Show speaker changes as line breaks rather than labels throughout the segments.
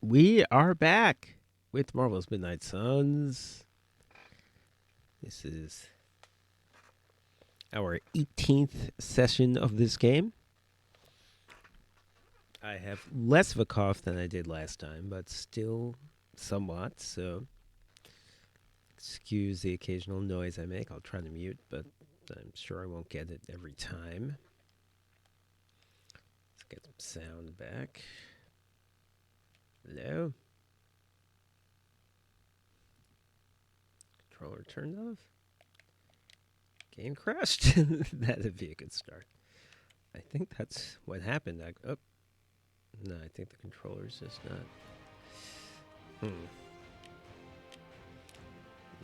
We are back with Marvel's Midnight Suns. This is our 18th session of this game. I have less of a cough than I did last time, but still somewhat, so excuse the occasional noise I make. I'll try to mute, but I'm sure I won't get it every time. Let's get some sound back. Hello? Controller turned off? Game crashed? That'd be a good start. I think that's what happened. No, I think the controller's just not.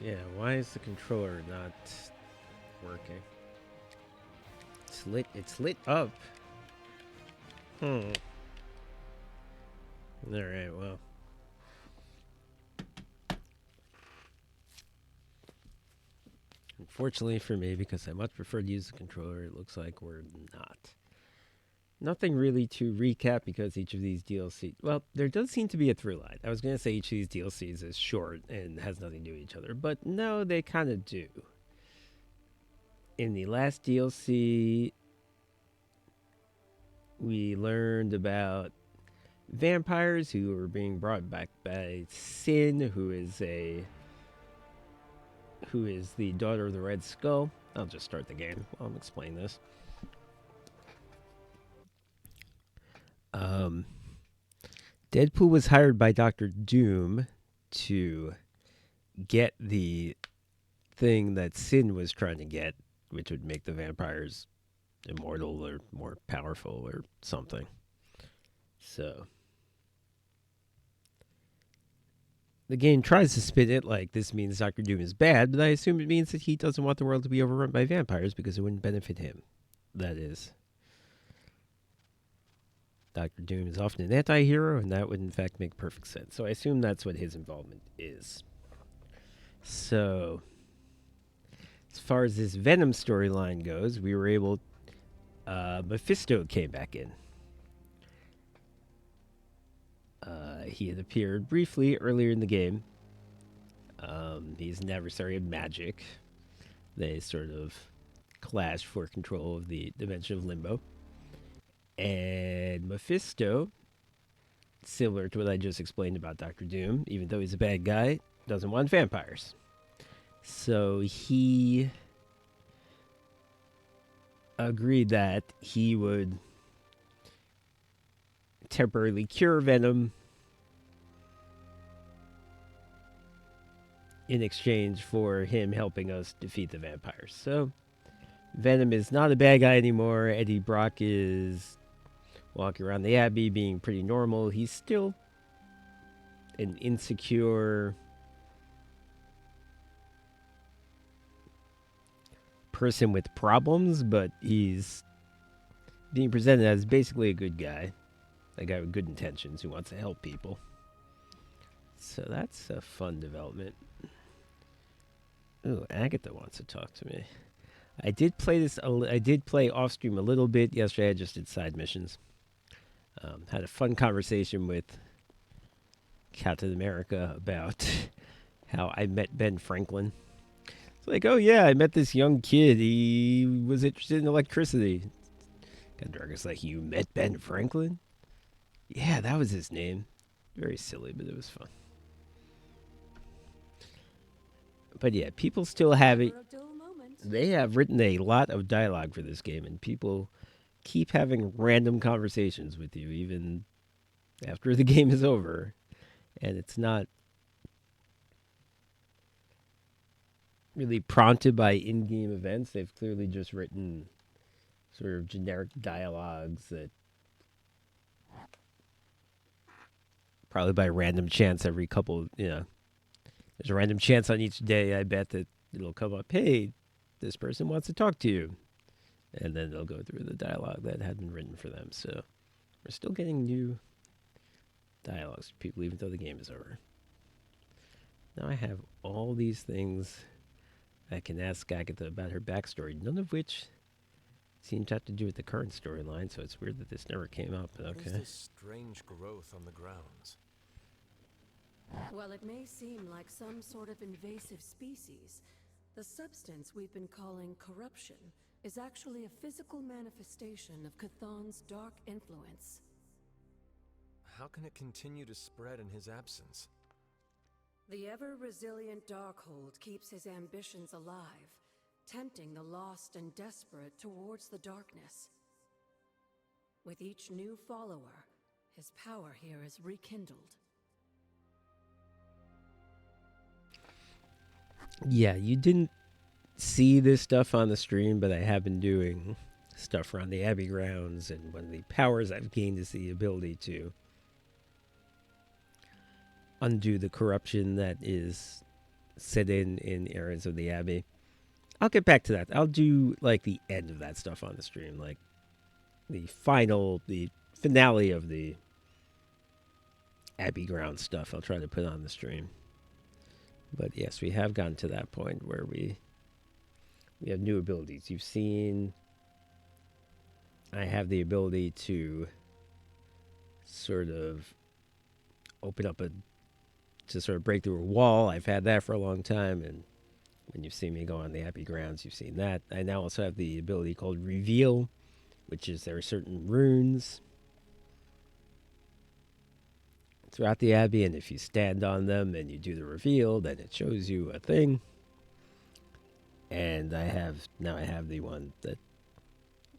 Yeah, why is the controller not working? It's lit up. Alright, well. Unfortunately for me, because I much prefer to use the controller, it looks like we're not. Nothing really to recap because each of these DLCs... Well, there does seem to be a through line. I was going to say each of these DLCs is short and has nothing to do with each other, but no, they kind of do. In the last DLC, we learned about vampires who were being brought back by Sin, who is the daughter of the Red Skull. I'll just start the game while I'm explaining this. Deadpool was hired by Dr. Doom to get the thing that Sin was trying to get, which would make the vampires immortal or more powerful or something. So the game tries to spin it like this means Dr. Doom is bad, but I assume it means that he doesn't want the world to be overrun by vampires because it wouldn't benefit him. That is. Dr. Doom is often an anti-hero, and that would in fact make perfect sense. So I assume that's what his involvement is. So, as far as this Venom storyline goes, we were able... Mephisto came back in. He had appeared briefly earlier in the game. He's an adversary of magic. They sort of clash for control of the dimension of Limbo. And Mephisto, similar to what I just explained about Dr. Doom, even though he's a bad guy, doesn't want vampires. So he agreed that he would temporarily cure Venom in exchange for him helping us defeat the vampires. So Venom is not a bad guy anymore. Eddie Brock is walking around the Abbey being pretty normal. He's still an insecure person with problems, but he's being presented as basically a good guy. A guy with good intentions who wants to help people. So that's a fun development. Ooh, Agatha wants to talk to me. I did play off stream a little bit yesterday. I just did side missions. Had a fun conversation with Captain America about how I met Ben Franklin. It's like, oh yeah, I met this young kid. He was interested in electricity. Captain America's like, you met Ben Franklin? Yeah, that was his name. Very silly, but it was fun. But yeah, people still have it. They have written a lot of dialogue for this game, and people keep having random conversations with you, even after the game is over. And it's not really prompted by in-game events. They've clearly just written sort of generic dialogues that probably by random chance every couple, there's a random chance on each day, I bet that it'll come up, hey, this person wants to talk to you. And then they'll go through the dialogue that had been written for them. So we're still getting new dialogues from people, even though the game is over. Now I have all these things I can ask Agatha about her backstory, none of which seem to have to do with the current storyline, so it's weird that this never came up. But okay.
What is this strange growth on the grounds? While it may seem like some sort of invasive species, the substance we've been calling corruption is actually a physical manifestation of Cthulhu's dark influence.
How can it continue to spread in his absence?
The ever-resilient Darkhold keeps his ambitions alive, tempting the lost and desperate towards the darkness. With each new follower, his power here is rekindled.
Yeah, you didn't see this stuff on the stream, but I have been doing stuff around the Abbey grounds, and one of the powers I've gained is the ability to undo the corruption that is set in areas of the Abbey. I'll get back to that. I'll do like the end of that stuff on the stream, like the finale of the Abbey ground stuff. I'll try to put on the stream. But yes, we have gotten to that point where we have new abilities. You've seen I have the ability to sort of open up to sort of break through a wall. I've had that for a long time, and when you've seen me go on the Abbey grounds, you've seen that. I now also have the ability called Reveal, which is there are certain runes throughout the Abbey, and if you stand on them and you do the reveal, then it shows you a thing. And I have the one that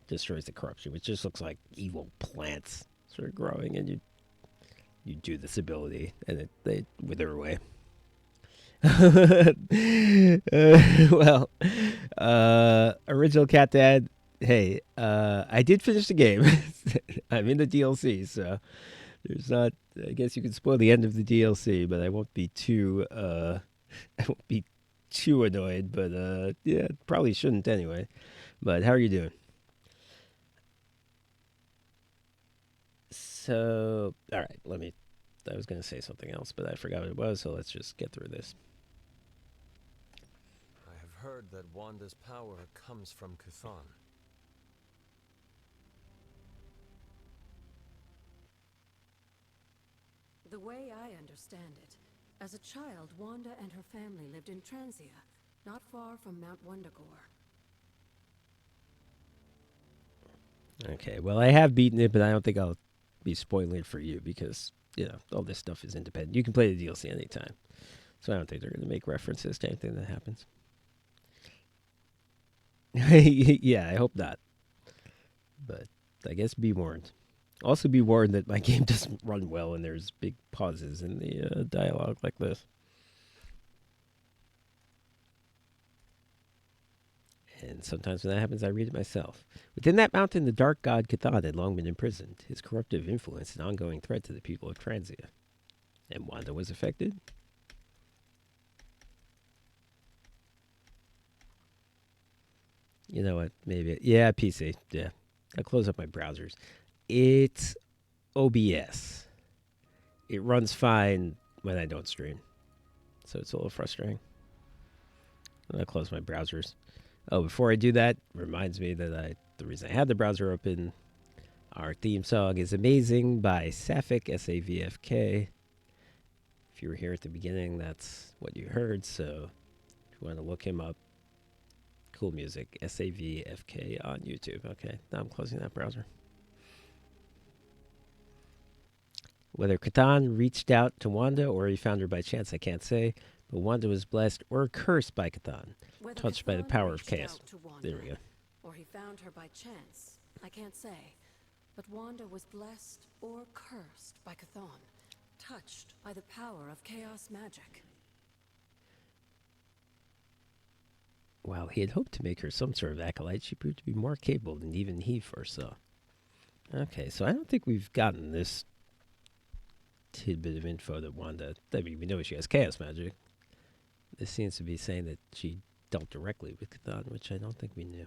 destroys the corruption, which just looks like evil plants sort of growing, and you do this ability, and they wither away. Original Cat Dad. Hey, I did finish the game. I'm in the DLC, so there's not. I guess you can spoil the end of the DLC, but I won't be too. I won't be too annoyed, but yeah, probably shouldn't anyway. But how are you doing? So, all right, I was going to say something else, but I forgot what it was, so let's just get through this.
I have heard that Wanda's power comes from Cthulhu.
The way I understand it, as a child, Wanda and her family lived in Transia, not far from Mount Wundagore.
Okay, well, I have beaten it, but I don't think I'll be spoiling it for you because, all this stuff is independent. You can play the DLC anytime. So I don't think they're going to make references to anything that happens. Yeah, I hope not. But I guess be warned. Also be warned that my game doesn't run well and there's big pauses in the dialogue like this. And sometimes when that happens, I read it myself. Within that mountain, the dark god Cthulhu had long been imprisoned, his corruptive influence an ongoing threat to the people of Transia. And Wanda was affected? You know what? Maybe. Yeah, PC. Yeah. I'll close up my browsers. It's OBS. It runs fine when I don't stream. So it's a little frustrating. I'll close my browsers. Oh, before I do that, reminds me that the reason I had the browser open, our theme song is Amazing by Sapphic, S-A-V-F-K. If you were here at the beginning, that's what you heard. So if you want to look him up, cool music, S-A-V-F-K on YouTube. Okay, now I'm closing that browser. Whether Catan reached out to Wanda or he found her by chance, I can't say. But Wanda was blessed or cursed by Catan, touched by the power of chaos. There we go.
Or he found her by chance, I can't say. But Wanda was blessed or cursed by Cthulhu, touched by the power of chaos magic.
While he had hoped to make her some sort of acolyte, she proved to be more capable than even he foresaw. Okay, so I don't think we've gotten this tidbit of info that Wanda... I mean, we know she has chaos magic. This seems to be saying that she dealt directly with Cthulhu, which I don't think we knew.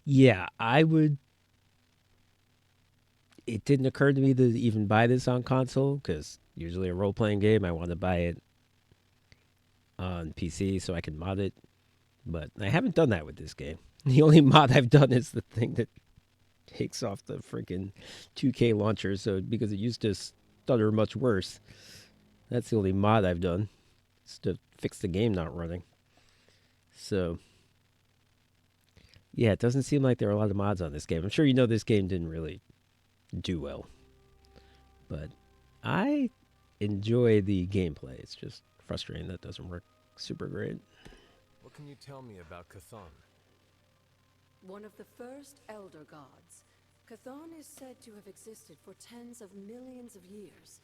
Yeah, I would... It didn't occur to me to even buy this on console, because usually a role-playing game, I want to buy it on PC so I can mod it. But I haven't done that with this game. The only mod I've done is the thing that takes off the freaking 2K launcher, so because it used to stutter much worse. That's the only mod I've done. It's to fix the game not running. So yeah, it doesn't seem like there are a lot of mods on this game. I'm sure you know this game didn't really do well, but I enjoy the gameplay. It's just frustrating that it doesn't work super great.
What can you tell me about Chthon?
One of the first Elder Gods, Chthon is said to have existed for tens of millions of years,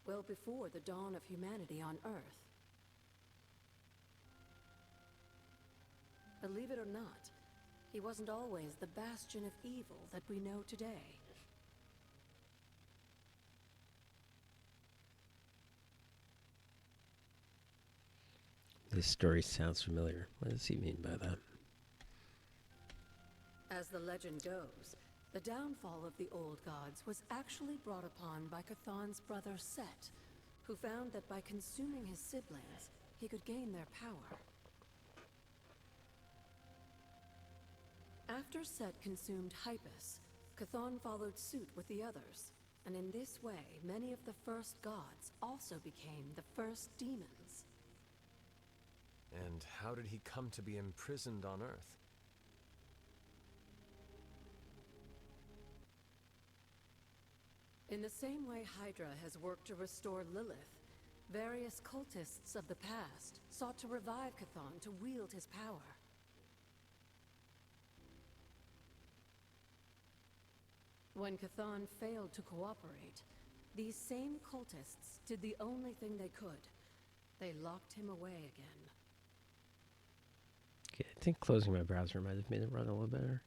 well before the dawn of humanity on Earth. Believe it or not, he wasn't always the bastion of evil that we know today.
This story sounds familiar. What does he mean by that?
As the legend goes, the downfall of the old gods was actually brought upon by Chthon's brother Set, who found that by consuming his siblings, he could gain their power. After Set consumed Hypus, Chthon followed suit with the others, and in this way, many of the first gods also became the first demons.
And how did he come to be imprisoned on Earth?
In the same way Hydra has worked to restore Lilith, various cultists of the past sought to revive Chthon to wield his power. When Chthon failed to cooperate, these same cultists did the only thing they could. They locked him away again.
Okay, I think closing my browser might have made it run a little better.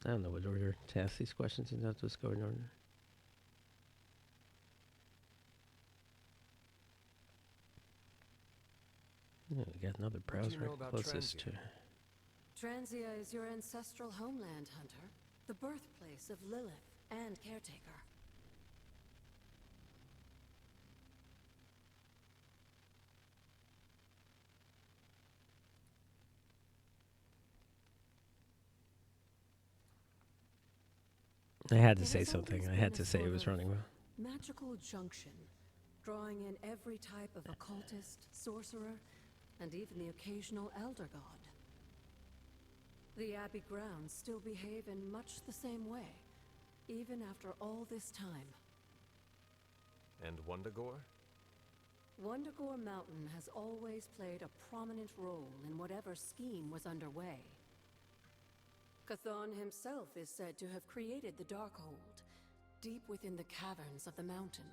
I don't know what order to ask these questions in. I'll just go in order. Yeah, we got another
What do you
browser
know about
closest
Transia?
to.
Transia is your ancestral homeland, Hunter. The birthplace of Lilith and Caretaker.
I had to
It
say
has
something.
always
I had
been a
to say it
sort
was
of
running well.
magical junction, drawing in every type of occultist, sorcerer, and even the occasional elder god. The Abbey grounds still behave in much the same way, even after all this time.
And Wundagore?
Wundagore Mountain has always played a prominent role in whatever scheme was underway. Chthon himself is said to have created the Darkhold, deep within the caverns of the mountain.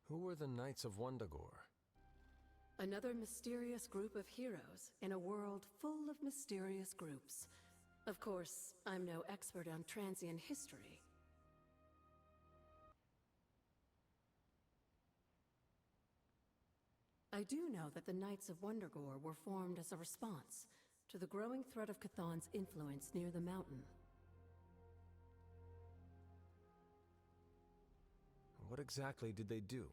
Who were the Knights of Wundagore?
Another mysterious group of heroes in a world full of mysterious groups. Of course, I'm no expert on Transian history. I do know that the Knights of Wundagore were formed as a response to the growing threat of Chthon's influence near the mountain.
What exactly did they do?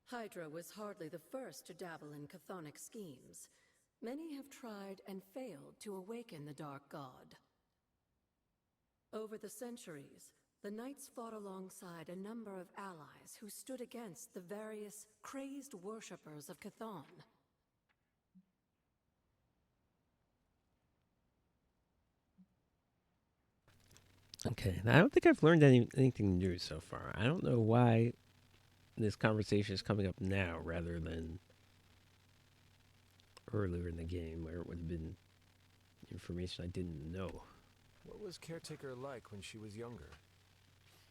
Hydra was hardly the first to dabble in chthonic schemes. Many have tried and failed to awaken the Dark God. Over the centuries, the Knights fought alongside a number of allies who stood against the various crazed worshippers of Chthon.
Okay, I don't think I've learned anything new so far. I don't know why this conversation is coming up now rather than earlier in the game where it would have been information I didn't know.
What was Caretaker like when she was younger?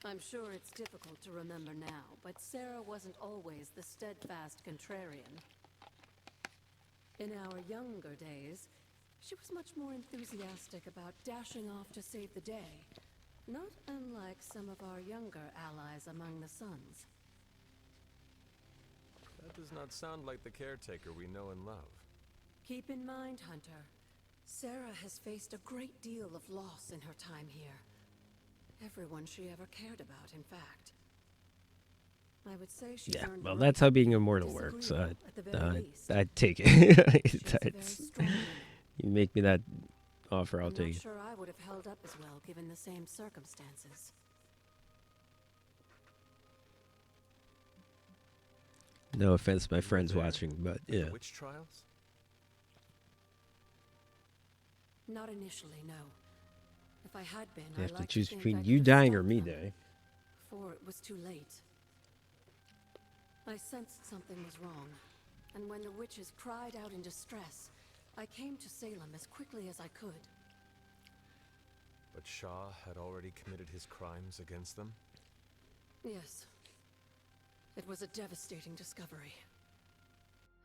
I'm sure it's difficult to remember now, but Sarah wasn't always the steadfast contrarian. In our younger days, she was much more enthusiastic about dashing off to save the day, not unlike some of our younger allies among the Suns.
That does not sound like the caretaker we know and love.
Keep in mind, Hunter, Sarah has faced a great deal of loss in her time here. Everyone she ever cared about, in fact. I would say she's
Yeah,
earned
well,
the
that's
right
how being
to be
immortal works.
disagreeable, at the very least.
I'd take it.
She's a very
That's,
strong woman.
you make me that offer, I'll
I'm
take
not
it.
sure I would have held up as well given the same circumstances.
No offense, my
You were
friends
there
watching, but
at
yeah.
the witch trials?
Not initially, no. If I had been,
You
I
have to
like
choose
think
between
I
you
could have
dying or
stopped
me
them
dying.
before it was too late. I sensed something was wrong, and when the witches cried out in distress, I came to Salem as quickly as I could.
But Shaw had already committed his crimes against them?
Yes. It was a devastating discovery.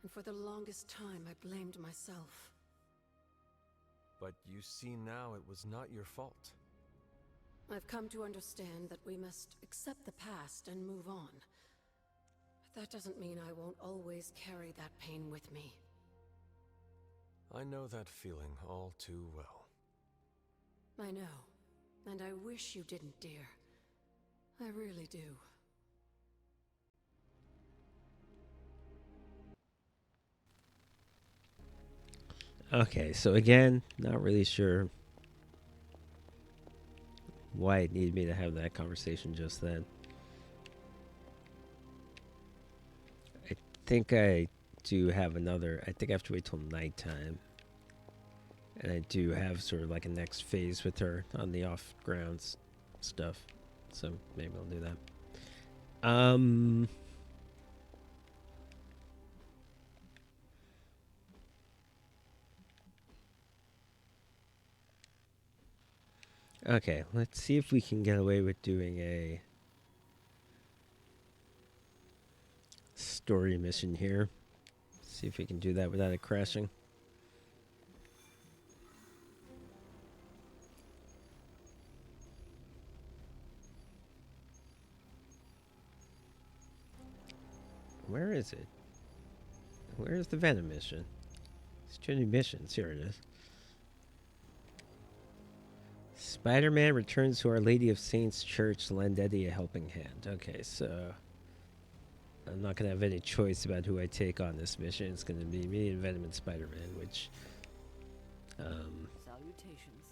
And for the longest time, I blamed myself.
But you see now it was not your fault.
I've come to understand that we must accept the past and move on. But that doesn't mean I won't always carry that pain with me.
I know that feeling all too well.
I know. And I wish you didn't, dear. I really do.
Okay, so again, not really sure why it needed me to have that conversation just then. I think I do have another. I think I have to wait till nighttime. And I do have sort of like a next phase with her on the off grounds stuff. So maybe I'll do that. Okay, let's see if we can get away with doing a story mission here. See if we can do that without it crashing. Where is it? Where is the Venom mission? It's 2 new missions. Here it is. Spider-Man returns to Our Lady of Saints Church to lend Eddie a helping hand. Okay, so I'm not going to have any choice about who I take on this mission. It's going to be me and Venom and Spider-Man, which...
Salutations.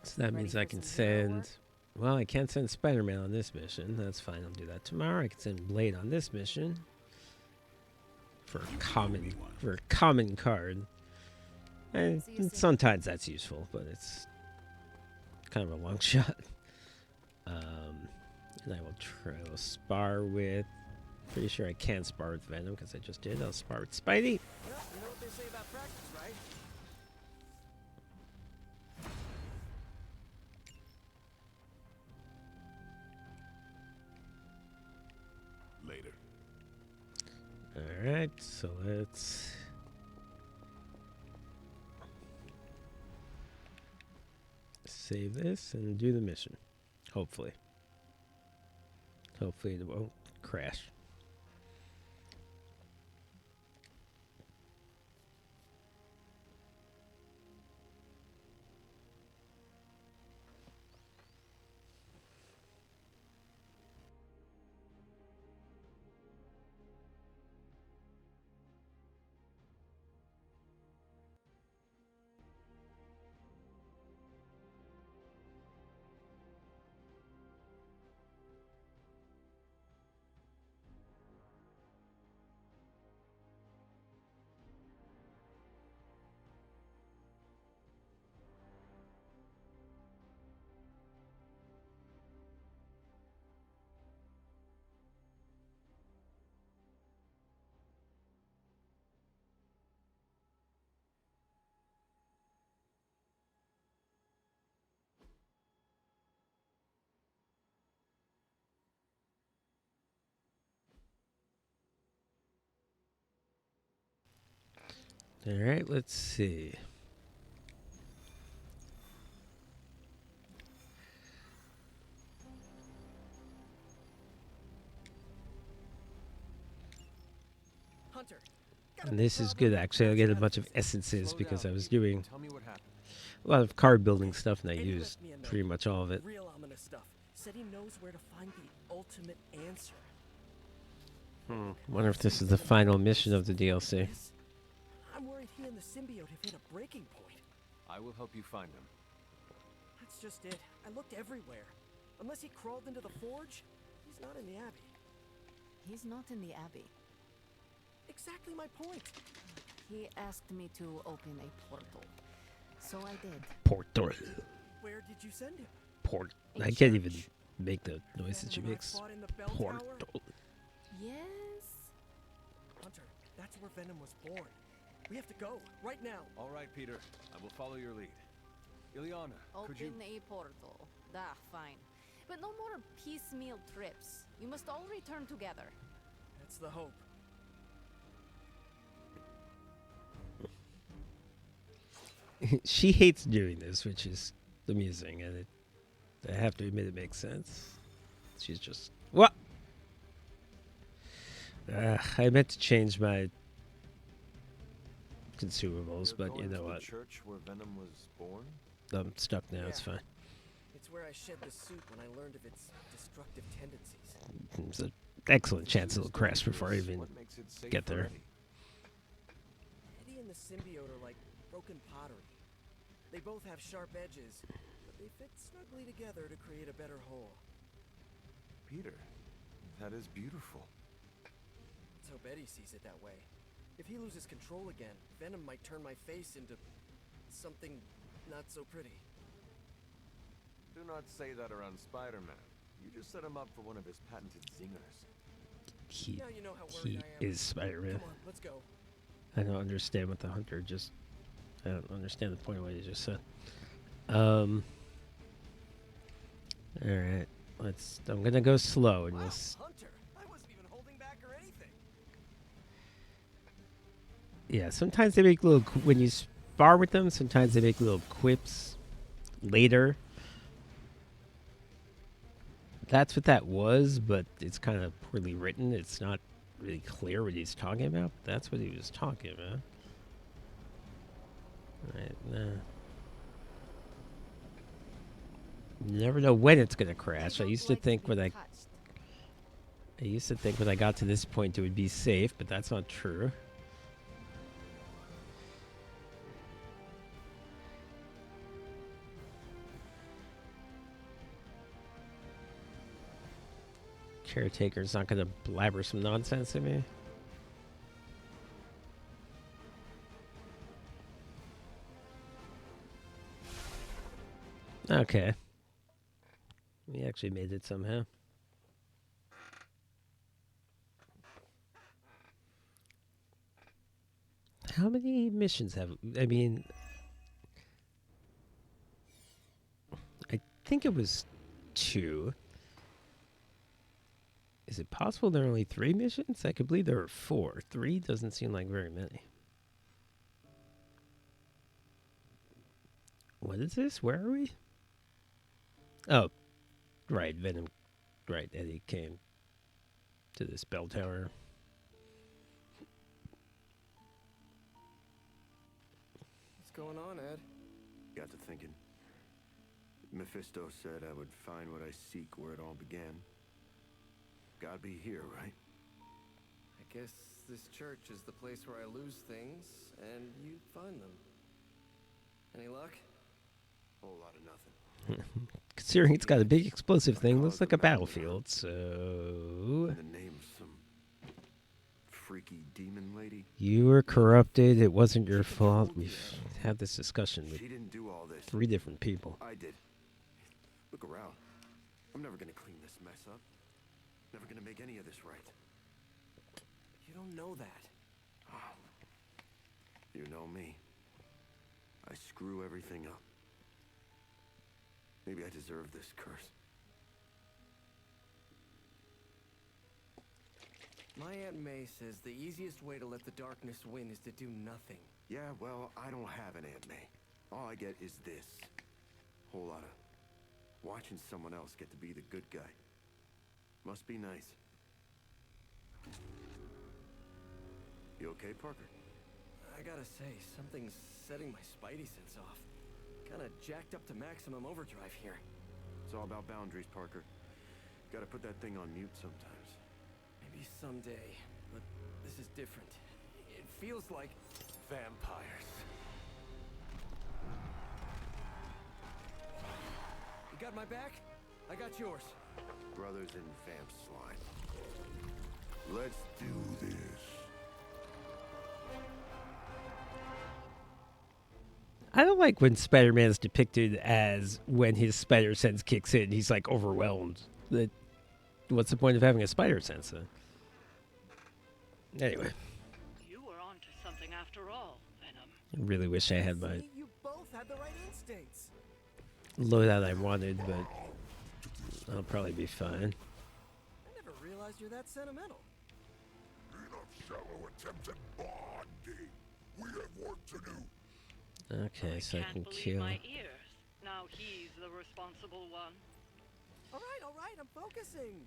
So that means I can send... Well, I can't send Spider-Man on this mission. That's fine. I'll do that tomorrow. I can send Blade on this mission. For a common card. And sometimes that's useful, but it's kind of a long shot. And I will spar with... Pretty sure I can't spar with Venom because I just did. I'll spar with Spidey.
You know what they say about practice, right?
Later.
Alright, so let's... save this and do the mission. Hopefully. Hopefully it won't crash. Alright, let's see.
Hunter. Got a
And
big
this is
problem?
good, actually. I'll
How'd
get
you
a
have
bunch
this?
of essences
Slow
because
down,
I was
Pete.
doing
Tell me what happened.
a lot of card building stuff, and I
Eddie
used
left me a note.
pretty much all of it.
Real ominous stuff. Said he knows where to find the ultimate answer.
Wonder if this is the final mission of the DLC.
Yes? I'm worried he and the symbiote have hit a breaking point.
I will help you find him.
That's just it. I looked everywhere. Unless he crawled into the forge, he's not in the Abbey.
He's not in the Abbey.
Exactly my point.
He asked me to open a portal. So I did.
Portal.
Where did you send him?
Port.
In
I can't even
church.
make the noise that she
The right
makes.
spot in the bell tower?
Portal.
Yes?
Hunter, that's where Venom was born. We have to go, right now.
All right, Peter. I will follow your lead. Ileana,
Open
could you...
a portal. Fine. But no more piecemeal trips. You must all return together.
That's the hope.
She hates doing this, which is amusing, and I have to admit it makes sense. She's just what? I meant to change my consumables,
You're
but you
going
know
to the
what?
church where Venom was born?
I'm stuck now. It's
Yeah.
fine.
It's where I shed the suit when I learned of its destructive tendencies.
There's an excellent chance it'll
Who's
crash before I
dangerous?
even
What makes it safe
get
for
there.
Eddie?
Eddie and the symbiote are like broken pottery. They both have sharp edges, but they fit snugly together to create a better whole.
Peter, that is beautiful.
Let's hope Eddie sees it that way. If he loses control again, Venom might turn my face into something not so pretty.
Do not say that around Spider-Man. You just set him up for one of his patented zingers.
He
Now you know how worried I am.
is Spider-Man.
Come on, let's go.
I don't understand what the hunter just. I don't understand the point of what he just said. All right. I'm gonna go slow, and
Wow,
we'll.
Hunter! I wasn't even holding back or anything.
Yeah, sometimes they make little when you spar with them. Sometimes they make little quips later. That's what that was, but it's kind of poorly written. It's not really clear what he's talking about. But that's what he was talking about. Right now. You never know when it's gonna crash. I used to think when I got to this point it would be safe, but that's not true. Caretaker's not gonna blabber some nonsense at me. Okay. We actually made it somehow. How many missions have... I mean... I think it was 2. Is it possible there are only 3 missions? I could believe there were 4. 3 doesn't seem like very many. What is this? Where are we? Oh, right, Venom. Right, Eddie came to this bell tower.
What's going on, Ed?
Got to thinking. Mephisto said I would find what I seek where it all began. Gotta be here, right?
I guess this church is the place where I lose things, and you find them. Any luck?
Whole lot of nothing.
Considering it's got a big explosive thing, looks like a battlefield, so...
In the name of some freaky demon lady.
You were corrupted, it wasn't your fault. We've had this discussion with
She didn't do all this.
3 different people.
I did. Look around. I'm never gonna clean this mess up. Never gonna make any of this right.
You don't know that.
You know me. I screw everything up. Maybe I deserve this curse.
My Aunt May says the easiest way to let the darkness win is to do nothing.
Yeah, well, I don't have an Aunt May. All I get is this. Whole lot of watching someone else get to be the good guy. Must be nice. okay, Parker?
I gotta say, something's setting my spidey sense off. Kinda jacked up to maximum overdrive here.
It's all about boundaries, Parker. Gotta put that thing on mute sometimes.
Maybe someday, but this is different. It feels like
Vampires.
you got my back, I got yours.
Brothers in vamp slime. Let's do this.
I don't like when Spider-Man is depicted as when his spider sense kicks in, he's like overwhelmed. What's the point of having a spider sense then? Anyway,
You were onto something after all, Venom.
I really wish I had my
See, you both had the right instincts.
loadout I wanted, but I'll probably be fine.
I never realized you're that sentimental.
Enough shallow attempts at bonding. We have work to do.
Okay, so I
Can't
can
believe
kill.
my ears. Now he's the responsible one.
All right, I'm focusing.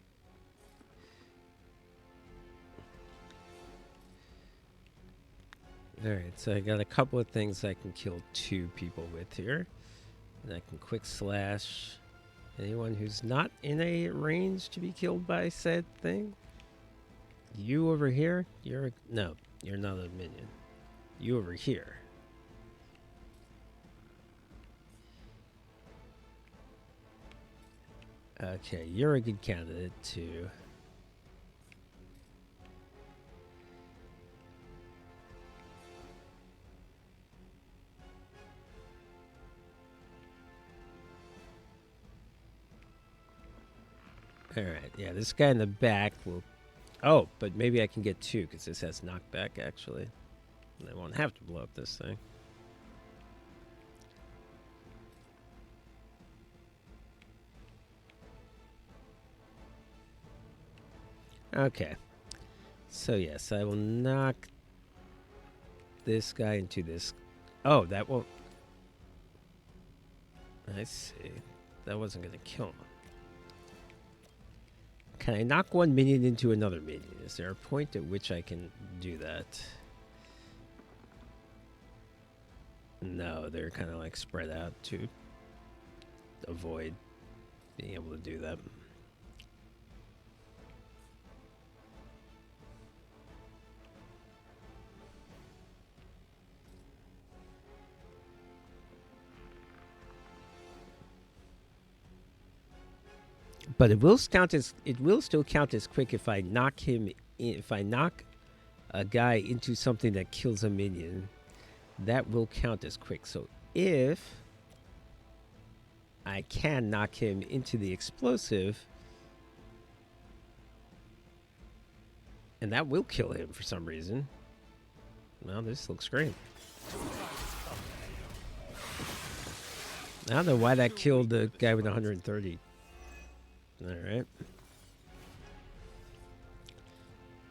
Alright, so I got a couple of things I can kill 2 people with here. And I can quick slash anyone who's not in a range to be killed by said thing. You over here, no, you're not a minion. You over here. Okay, you're a good candidate too. Alright, yeah, this guy in the back will... Oh, but maybe I can get 2, because this has knockback, actually. And I won't have to blow up this thing. Okay. So, yes, I will knock this guy into this... Oh, that won't... I see. That wasn't going to kill him. Can I knock one minion into another minion? Is there a point at which I can do that? No, they're kind of like spread out to avoid being able to do that. But it will still count as quick if I knock him if I knock a guy into something that kills a minion. That will count as quick. So if I can knock him into the explosive, and that will kill him for some reason. Well, this looks great. I don't know why that killed the guy with 130. Alright.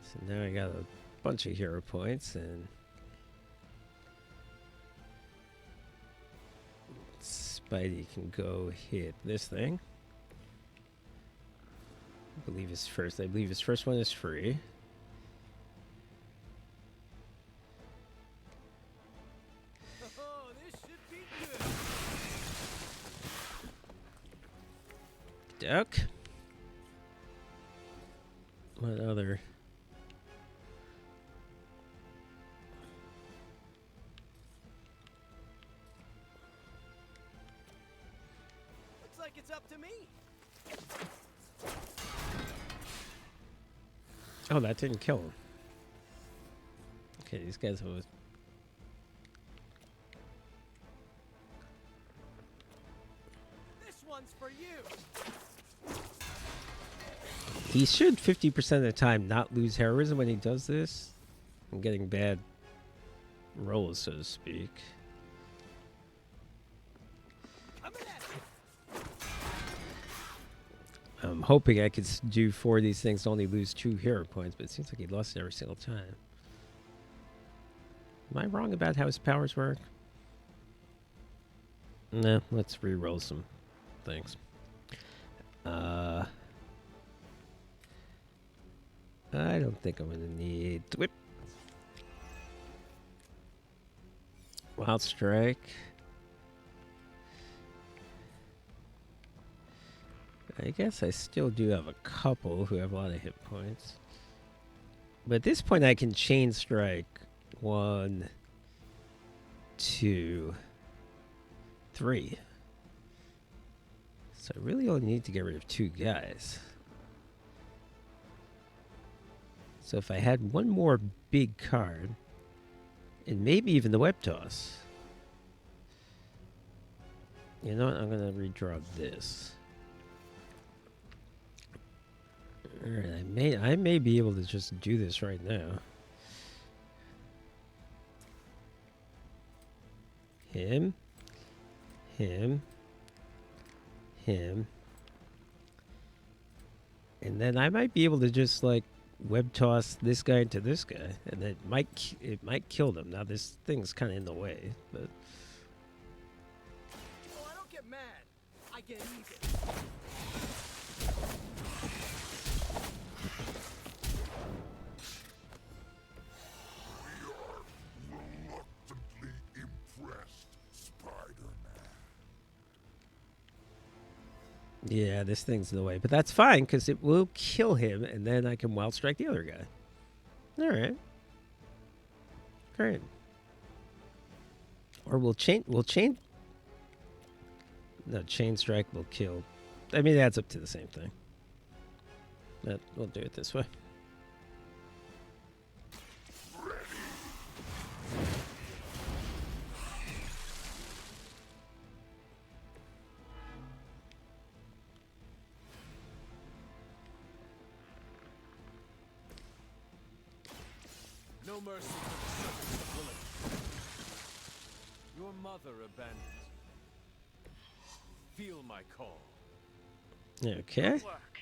So now I got a bunch of hero points, and Spidey can go hit this thing. I believe his first one is free.
Oh, this should be good.
Duck. What other?
Looks like it's up to me.
Oh, that didn't kill him. Okay, these guys have.
This one's for you.
He should 50% of the time not lose heroism when he does this. I'm getting bad rolls, so to speak. I'm hoping I could do 4 of these things to only lose 2 hero points, but it seems like he lost it every single time. Am I wrong about how his powers work? Nah, let's re-roll some things. I don't think I'm gonna need whip. Wild Strike. I guess I still do have a couple who have a lot of hit points. But at this point, I can Chain Strike 1, 2, 3. So I really only need to get rid of 2 guys. So if I had one more big card, and maybe even the Web Toss. You know what? I'm going to redraw this. Alright, I may be able to just do this right now. Him. Him. Him. And then I might be able to just like web toss this guy into this guy, and it might kill them. Now this thing's kind of in the way, but
Oh, I don't get mad. I get even.
Reluctantly impressed, Spider-Man.
yeah, this thing's in the way. But that's fine because it will kill him, and then I can wild strike the other guy. All right, great. Or we'll chain. No, chain strike will kill. I mean, it adds up to the same thing. But we'll do it this way.
No mercy for the servants of Willem. Your mother abandoned you. Feel my call.
Okay.
Good work.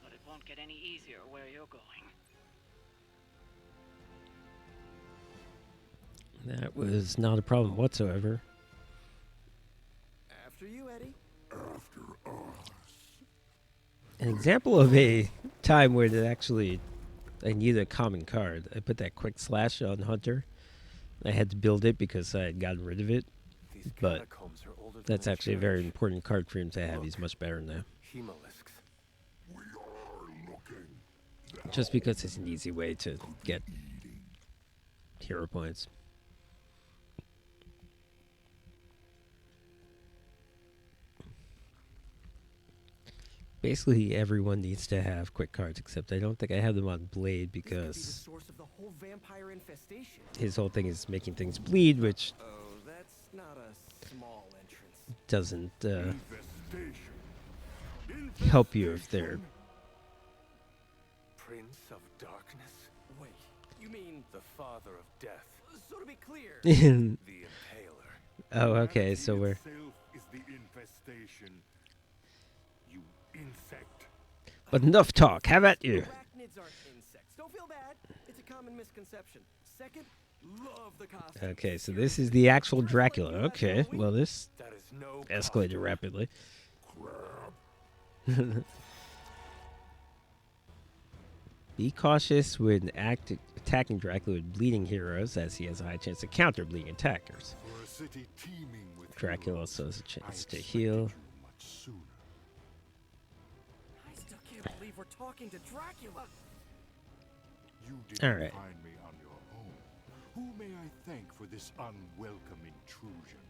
But it won't get any easier where you're going.
That was not a problem whatsoever.
After you, Eddie.
After us.
An example of a time where it actually I needed a common card. I put that quick slash on Hunter. I had to build it because I had gotten rid of it.
These
But
catacombs are older than
that's
the
actually a very
church.
important card for him to have. He's much better now.
Hemolisks.
We are looking.
Just because it's an easy way to get hero points. Basically, everyone needs to have quick cards, except I don't think I have them on Blade
This could be the
because
source of the whole vampire infestation.
his whole thing is making things bleed, which
Oh, that's not a small entrance.
doesn't
Infestation.
help you if they're...
Prince of Darkness.
Wait, you mean,
The father of death.
so to be clear,
Oh,
The Impaler.
okay, so we're...
Itself is the infestation. You insect.
But enough talk, have at you!
arachnids aren't insects. Don't feel bad. It's a common misconception. Second, love the costume.
Okay, so this is the actual Dracula. Okay, well this
That is no
escalated
costume.
rapidly.
Crab.
Be cautious when attacking Dracula with bleeding heroes, as he has a high chance to counter bleeding attackers.
For a city teeming with
Dracula
heroes,
also has a
I
chance to
expected
heal.
you much sooner.
I still can't believe we're talking to Dracula.
You didn't
All right.
find me on your own. Who may I thank for this unwelcome intrusion?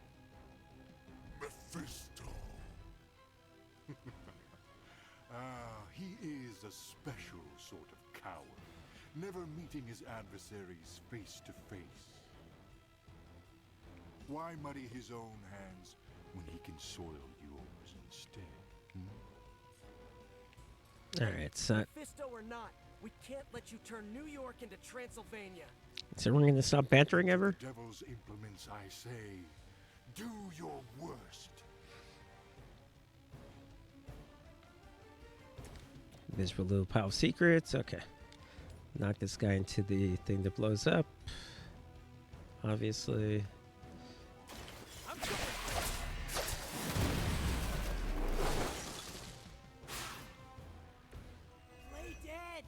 Mephisto. He is a special sort of coward, never meeting his adversaries face to face. Why muddy his own hands when he can soil yours instead?
Alright, so
Mephisto or not, we can't let you turn New York into Transylvania.
is everyone going to stop bantering ever?
Devil's implements, I say. Do your worst.
Miserable little pile of secrets. Okay. Knock this guy into the thing that blows up. Obviously.
I'm going. Play dead.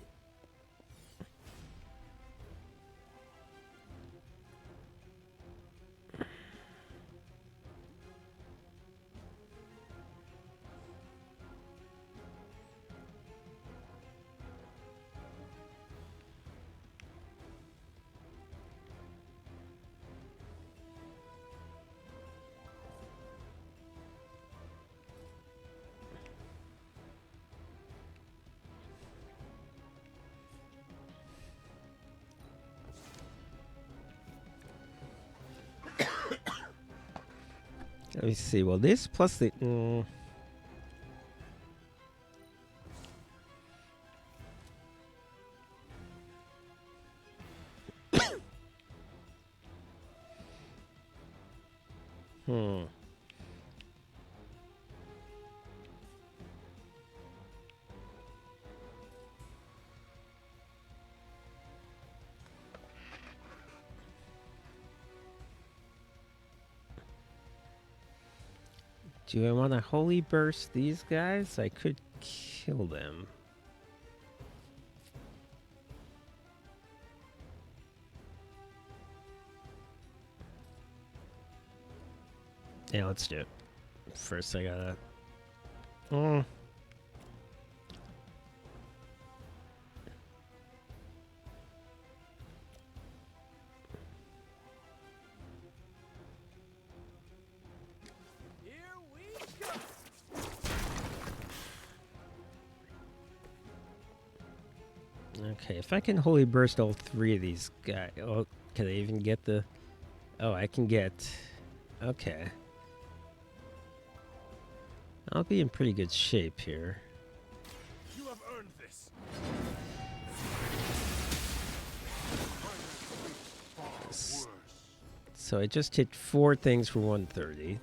Let me see. Well, this plus the. Hmm. Do I want to holy burst these guys? I could kill them. Yeah, let's do it. First, I gotta.
Here we go.
Okay, if I can holy burst all three of these guys. Oh, can I even get the. Oh, I can get. Okay. I'll be in pretty good shape here.
You have earned this. Far worse.
So I just hit 4 things for 130.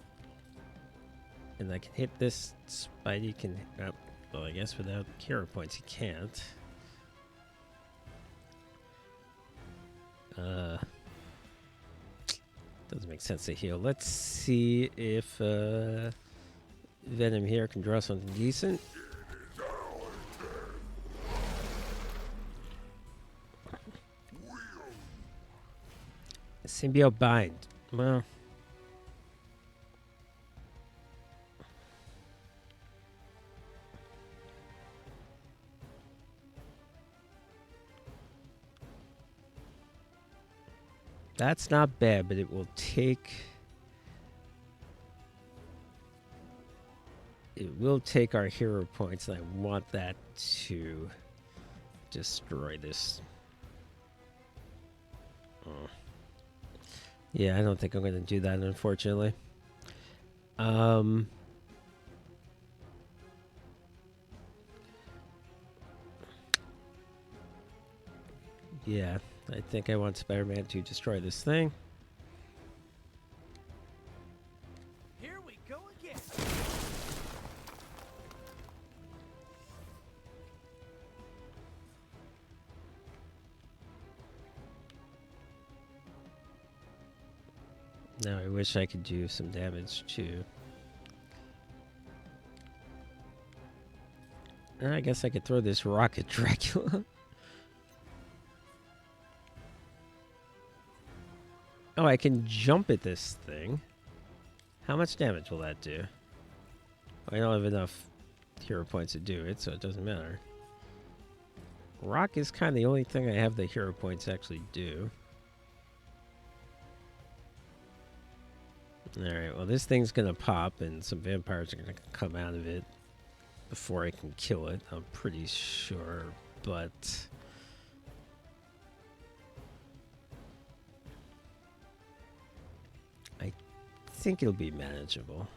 And I can hit this. Spidey can. Oh, well, I guess without hero points, he can't. Doesn't make sense to heal. Let's see if Venom here can draw something decent. Symbiote bind. Well. That's not bad, but it will take... It will take our hero points, and I want that to destroy this. Oh. Yeah, I don't think I'm going to do that, unfortunately. Yeah, I think I want Spider-Man to destroy this thing.
Here we go again.
Now I wish I could do some damage too. I guess I could throw this rocket Dracula. Oh, I can jump at this thing. How much damage will that do? I don't have enough hero points to do it, so it doesn't matter. Rock is kind of the only thing I have the hero points actually do. Alright, well this thing's gonna pop and some vampires are gonna come out of it before I can kill it, I'm pretty sure, but... I think it'll be manageable.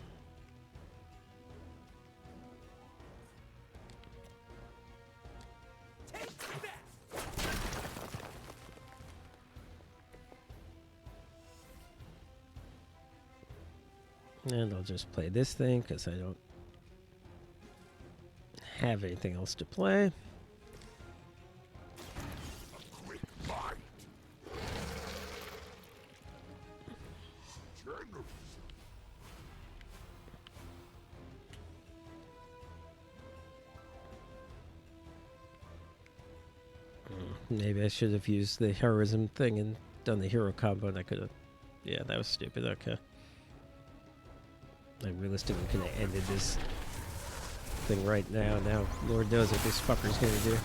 And I'll just play this thing because I don't have anything else to play. Maybe I should have used the heroism thing and done the hero combo, and I could have... Yeah, that was stupid. Okay. I realistically could have ended this thing right now. Now, Lord knows what this fucker's gonna do.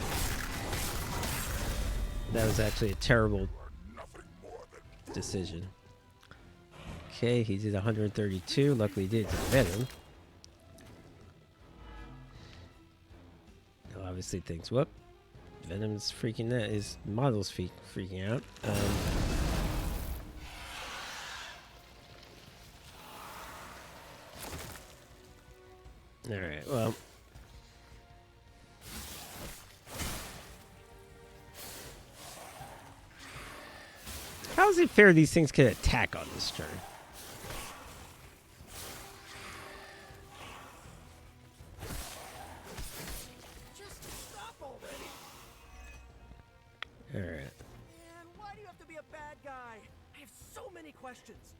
That was actually a terrible decision. Okay, he did 132. Luckily, he did Venom. He obviously thinks, whoop. Venom's freaking out. His model's freaking out. Well. How is it fair these things can attack on this turn?
Just stop already.
All right.
Man, why do you have to be a bad guy? I have so many questions.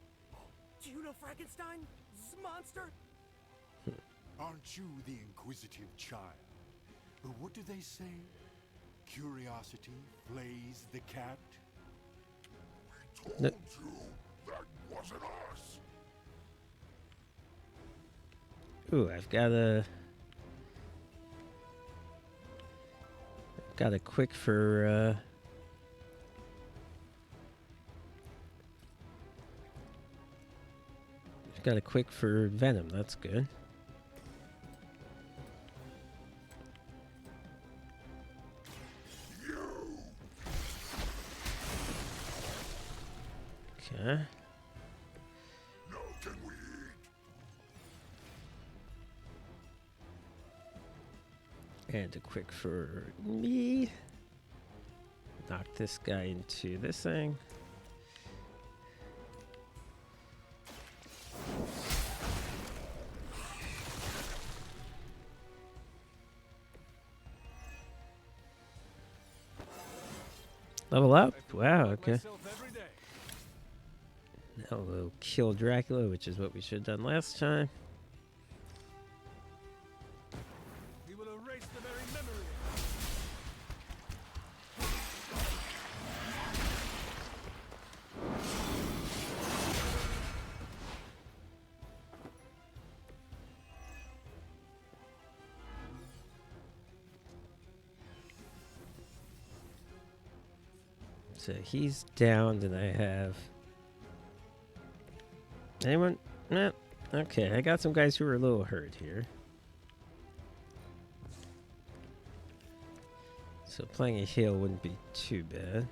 Do you know Frankenstein? This monster?
Aren't you the inquisitive child? But what do they say? Curiosity flays the cat?
No.
You that wasn't us.
Ooh, I've got a quick for got a quick for Venom. That's good. Okay.
Now can we eat?
And a quick for me. Knock this guy into this thing. Level up? Wow, okay. Now we'll kill Dracula, which is what we should have done last time.
We will erase the very memory.
So he's down, and I have... Anyone? Nah. Okay, I got some guys who are a little hurt here. So playing a heal wouldn't be too bad.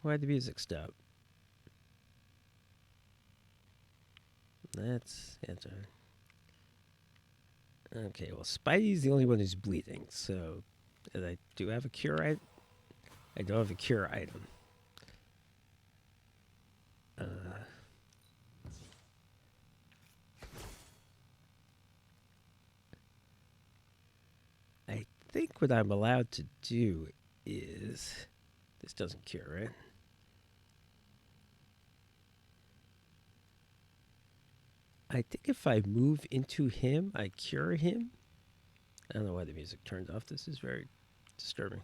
Why'd the music stop? That's answer. Okay, well, Spidey's the only one who's bleeding, so... And I do have a cure item. I don't have a cure item. I think what I'm allowed to do is... This doesn't cure, right? I think if I move into him, I cure him. I don't know why the music turned off. This is very disturbing.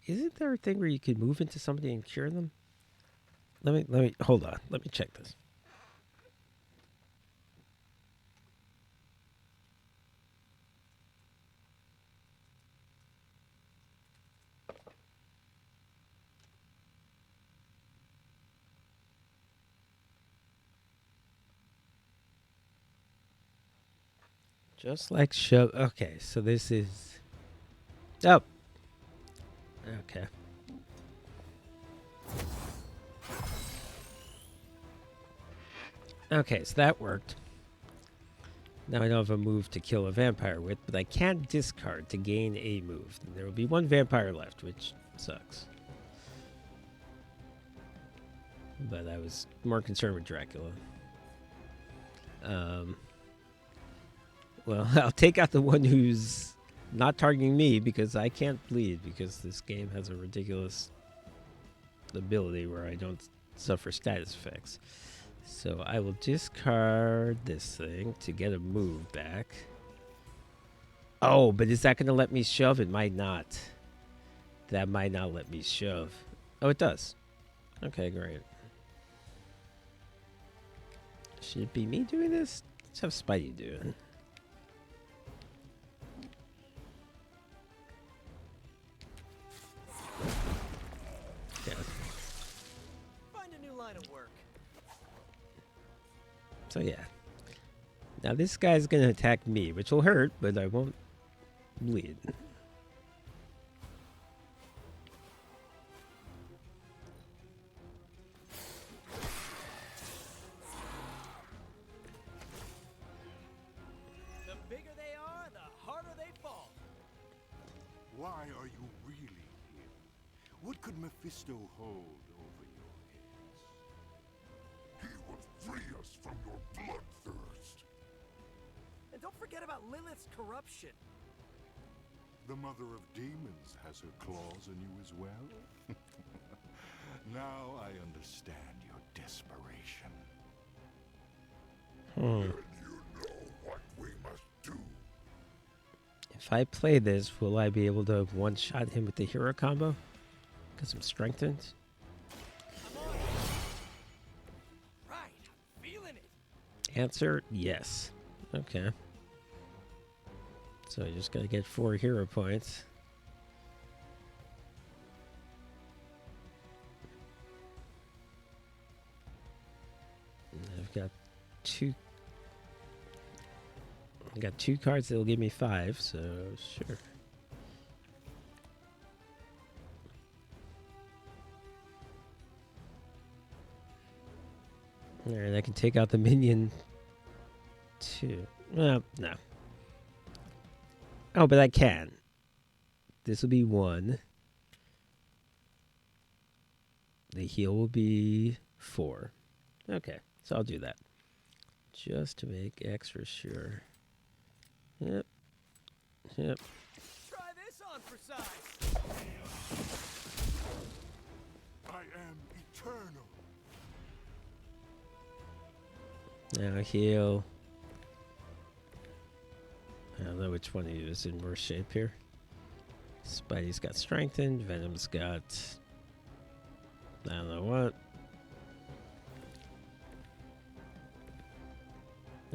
Isn't there a thing where you can move into somebody and cure them? Let me hold on. Let me check this. Just like show. Okay, so this is. Oh. Okay. Okay, so that worked. Now I don't have a move to kill a vampire with, but I can discard to gain a move. There will be one vampire left, which sucks. But I was more concerned with Dracula. Well, I'll take out the one who's not targeting me because I can't bleed because this game has a ridiculous ability where I don't suffer status effects. So I will discard this thing to get a move back. Oh, but is that going to let me shove? It might not. That might not let me shove. Oh, it does. Okay, great. Should it be me doing this? Let's have Spidey do it. Yeah.
Find a new line of work.
So yeah. Now this guy's gonna attack me, which will hurt, but I won't bleed.
Mephisto hold over your heads? He will free us from your bloodthirst.
And don't forget about Lilith's corruption.
The mother of demons has her claws in you as well. Now I understand your desperation. Then you know what we must do.
If I play this, will I be able to one-shot him with the hero combo? Because I'm strengthened?
Right, I'm feeling it.
Answer, yes. Okay. So I just gotta get 4 hero points. And I've got 2. I got 2 cards that'll give me 5, so sure. Alright, I can take out the minion too. Well, no. Oh, but I can. This will be 1. The heal will be 4. Okay, so I'll do that. Just to make extra sure. Yep. Yep.
Try this on for size.
I am eternal.
Now heal. I don't know which one of you is in worse shape here. Spidey's got strengthened. Venom's got... I don't know what.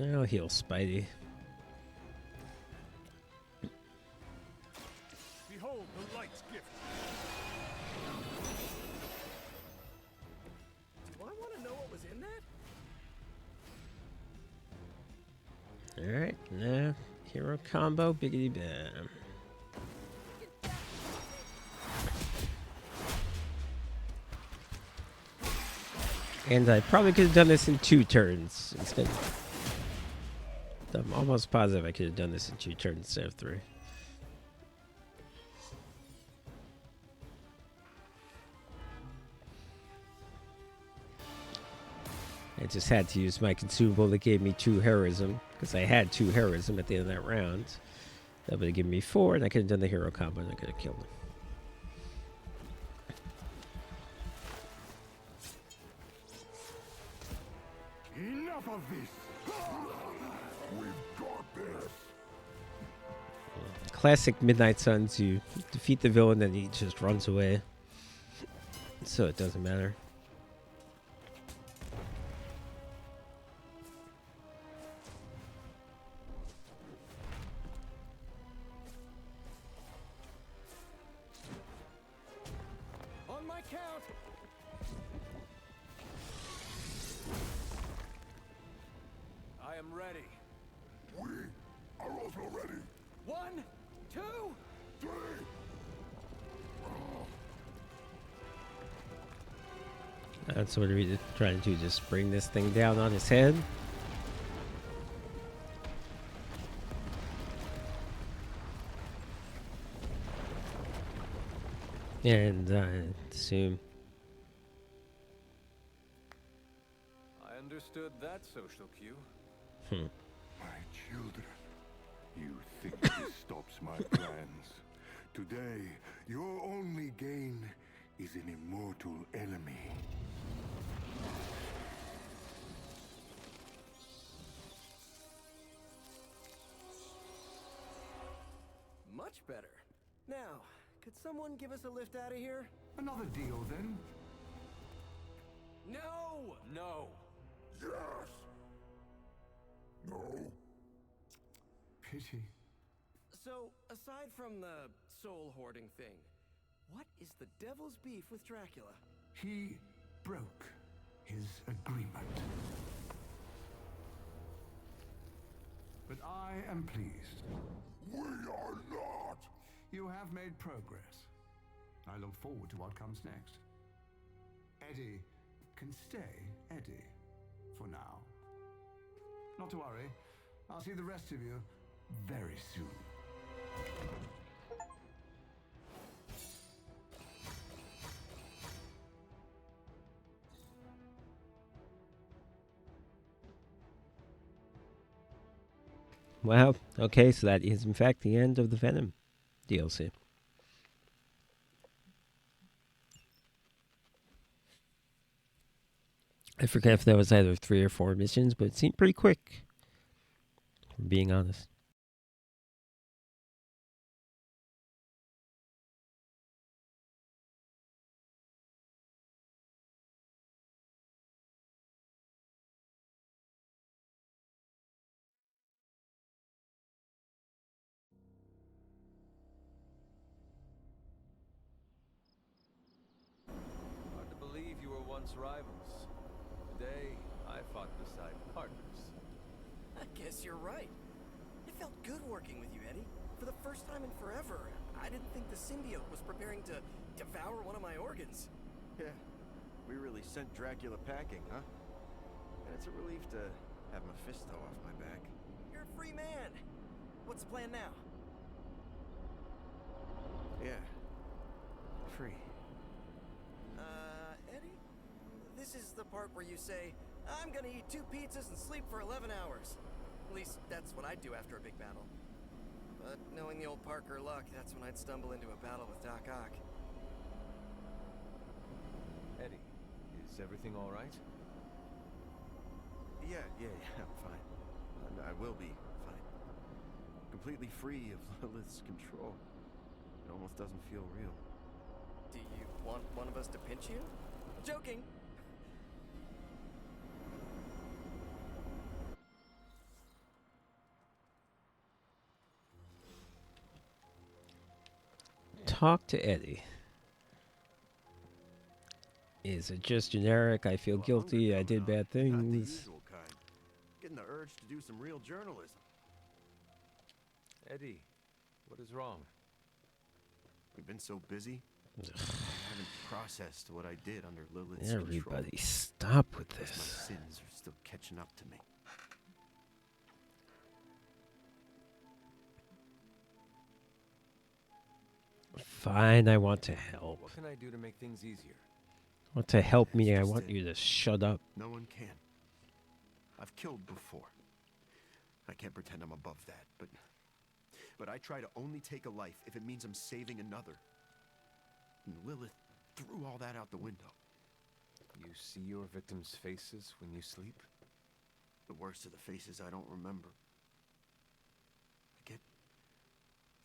I'll heal Spidey.
Behold the light's gift.
Do I want to know what was in that?
Alright, now hero combo, biggity bam. And I probably could have done this in 2 turns instead. I'm almost positive I could have done this in 2 turns instead of 3. I just had to use my consumable that gave me 2 heroism, because I had 2 heroism at the end of that round. That would have given me 4, and I could have done the hero combo, and I could have killed him.
Enough of this. We've got this.
Classic Midnight Suns, you defeat the villain, then he just runs away. So it doesn't matter.
On my count. I am ready.
We are also ready.
1, 2.
3.
That's what we're trying to do, just bring this thing down on his head. And I assume...
I understood that social cue.
My children, you think this stops my plans? Today, your only gain is an immortal enemy.
Much better. Now, could someone give us a lift out of here?
Another deal, then?
No!
No.
Yes. No.
Pity.
So, aside from the soul hoarding thing, what is the devil's beef with Dracula?
He broke his agreement. But I am pleased.
We are not.
You have made progress. I look forward to what comes next. Eddie can stay Eddie for now. Not to worry. I'll see the rest of you very soon.
Wow. Okay, so that is in fact the end of the Venom DLC. I forget if that was either 3 or 4 missions, but it seemed pretty quick, for being honest.
Hard to believe you were once rivals. Today, I fought beside partners.
I guess you're right. It felt good working with you, Eddie. For the first time in forever, I didn't think the symbiote was preparing to devour one of my organs.
Yeah, we really sent Dracula packing, huh? And it's a relief to have Mephisto off my back.
You're a free man. What's the plan now?
Yeah, free.
Eddie? This is the part where you say, I'm gonna eat 2 pizzas and sleep for 11 hours. At least, that's what I'd do after a big battle. But knowing the old Parker luck, that's when I'd stumble into a battle with Doc Ock.
Eddie, is everything all right?
Yeah, I'm fine. And I will be fine. Completely free of Lilith's control. It almost doesn't feel real.
Do you want one of us to pinch you? Joking!
Talk to Eddie. Is it just generic? I feel
Well,
guilty.
hunger
I did
coming
bad
on. Not the
things.
usual kind. Getting the urge to do some real journalism.
Eddie, what is wrong?
We've been so busy. I haven't processed what I did under Lilith's control.
Everybody, stop with
Plus, my
this.
sins are still catching up to me.
Fine, I want to help.
What can I do to make things easier?
Want to help me?
It's
I
just
want
it.
you to shut up.
No one can. I've killed before. I can't pretend I'm above that, but I try to only take a life if it means I'm saving another. And Lilith threw all that out the window.
You see your victims' faces when you sleep?
The worst of the faces I don't remember. I get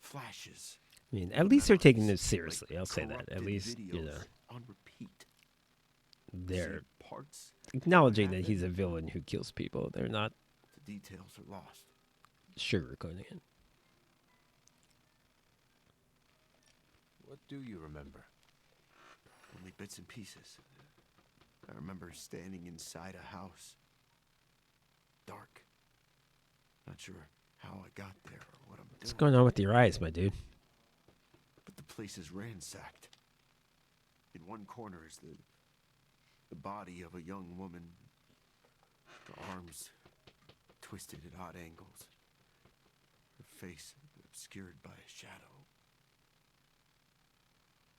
flashes.
I mean, at least they're taking this
memories,
seriously.
like
I'll say that. At
corrupted
least, you
videos
know,
on repeat.
they're
Save parts.
acknowledging that he's a villain who kills people. They're not
The details are lost.
sugarcoating it.
What do you remember?
Only bits and pieces. I remember standing inside a house. Dark. Not sure how I got there or what I'm doing.
What's going on with your eyes, my dude?
But the place is ransacked. In one corner is the body of a young woman. Her arms twisted at odd angles. Her face obscured by a shadow.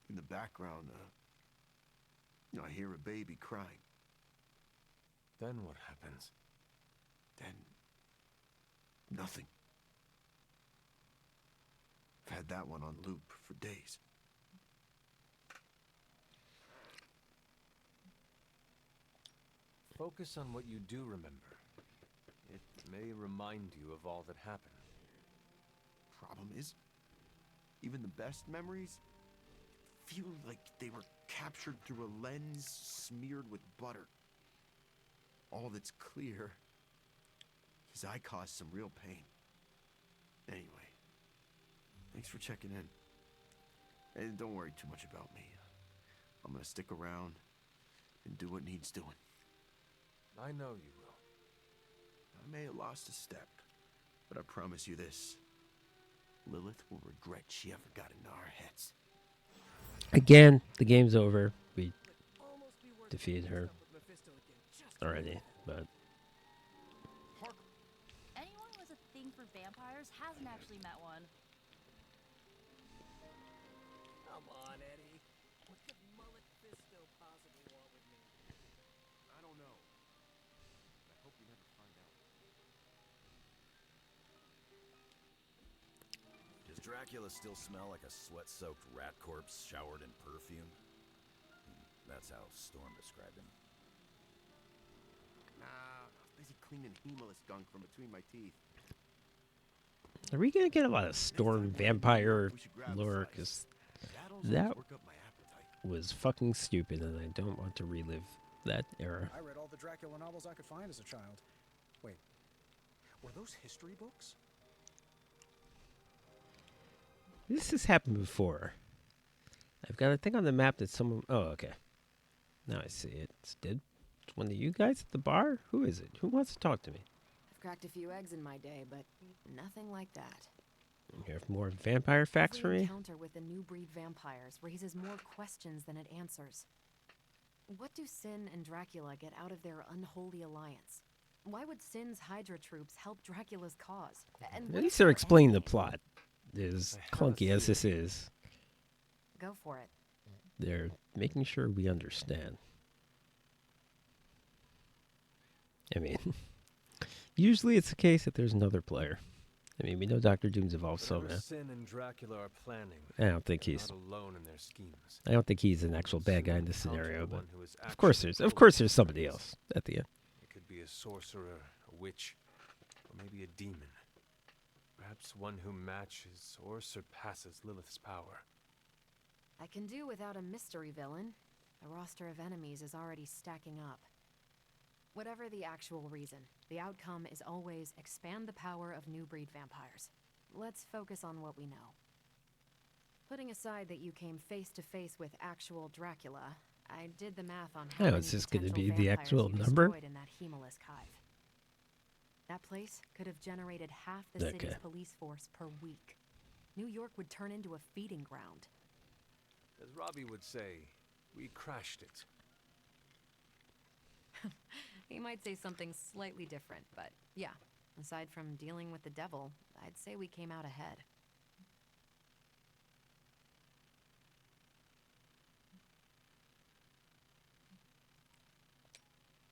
In the background, I hear a baby crying.
Then what happens?
Then, nothing. I've had that one on loop for days.
Focus on what you do remember. It may remind you of all that happened.
Problem is, even the best memories feel like they were captured through a lens smeared with butter. All that's clear is I caused some real pain. Anyway, thanks for checking in. And don't worry too much about me. I'm gonna stick around and do what needs doing.
I know you will.
I may have lost a step, but I promise you this. Lilith will regret she ever got into our heads.
Again, the game's over. We defeated her already, but
Anyone who has a thing for vampires hasn't actually met one.
Come on, Eddie. What could Mullet Fisto possibly want with me?
I don't know. I hope we never find out.
Dracula still smell like a sweat-soaked rat corpse showered in perfume? That's how Storm described him.
Nah, I was busy cleaning Hemaless gunk from between my teeth.
Are we gonna get a lot of Storm vampire
We should grab a
lore?
slice.
Because
That'll
that
work up my appetite.
was fucking stupid, and I don't want to relive that era.
I read all the Dracula novels I could find as a child. Wait, were those history books?
This has happened before. I've got a thing on the map that someone... Oh, okay. Now I see it. It's one of you guys at the bar? Who is it? Who wants to talk to me?
I've cracked a few eggs in my day, but nothing like that.
You have more vampire facts for
Every
me?
encounter with the new breed vampires raises more questions than it answers. What do Sin and Dracula get out of their unholy alliance? Why would Sin's Hydra troops help Dracula's cause? And
At least they're explaining the plot. As clunky as this is,
go for it.
they're making sure we understand. I mean, usually it's the case that there's another player. I mean, we know Dr. Doom's evolved somehow.
Sin and Dracula are planning.
I don't think he's
not alone in their schemes.
I don't think he's an actual bad guy in this
Encounter
scenario,
the
but
one who is
of course there's somebody else at the end.
It could be a sorcerer, a witch, or maybe a demon. Perhaps one who matches or surpasses Lilith's power.
I can do without a mystery villain. The roster of enemies is already stacking up. Whatever the actual reason, the outcome is always expand the power of new breed vampires. Let's focus on what we know. Putting aside that you came face to face with actual Dracula, I did the math on how
Oh,
many
is this gonna
potential
be the
vampires
actual
you
number?
destroyed in that Hemaless Hive. That place could have generated half the city's
Okay.
police force per week. New York would turn into a feeding ground.
As Robbie would say, we crashed it.
He might say something slightly different, but yeah, aside from dealing with the devil, I'd say we came out ahead.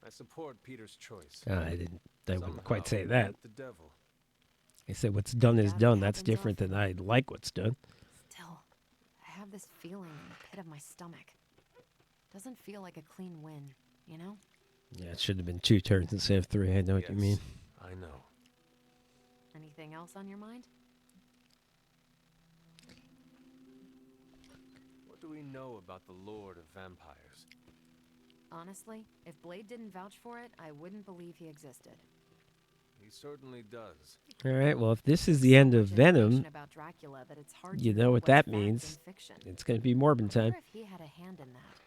I support Peter's choice.
I wouldn't quite say
Somehow,
that.
The devil.
I said what's done is
Yeah,
done.
it
That's
happens
different
often.
than I like what's done.
Still, I have this feeling in the pit of my stomach. Doesn't feel like a clean win, you know?
Yeah, it should have been 2 turns instead of 3. I know what you mean.
I know.
Anything else on your mind?
What do we know about the Lord of Vampires?
Honestly, if Blade didn't vouch for it, I wouldn't believe he existed.
He certainly does.
All right, well, if this is the end of Venom,
About Dracula that it's hard
you
to
know
know
what
what's
that
fact
means.
and fiction.
It's going to be Morbin
I
time.
wonder if he had a hand in that.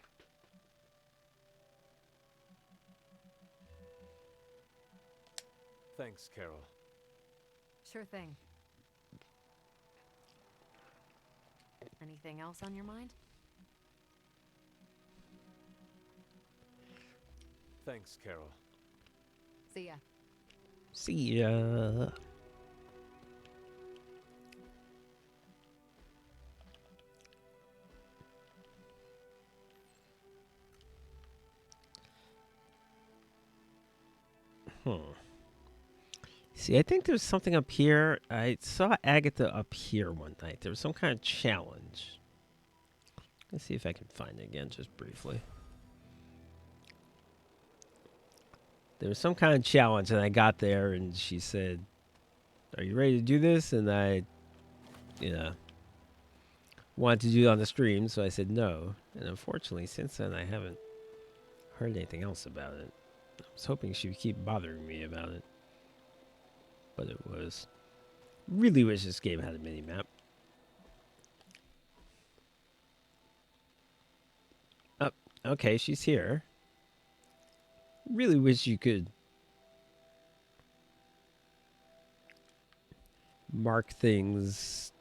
Thanks, Carol.
Sure thing. Anything else on your mind?
Thanks, Carol.
See ya.
See ya. See, I think there's something up here. I saw Agatha up here one night. There was some kind of challenge. Let's see if I can find it again, just briefly. There was some kind of challenge, and I got there, and she said, "Are you ready to do this?" And I, wanted to do it on the stream, so I said no. And unfortunately, since then, I haven't heard anything else about it. I was hoping she would keep bothering me about it. But it was. Really wish this game had a mini-map. Oh, okay, she's here. Really wish you could mark things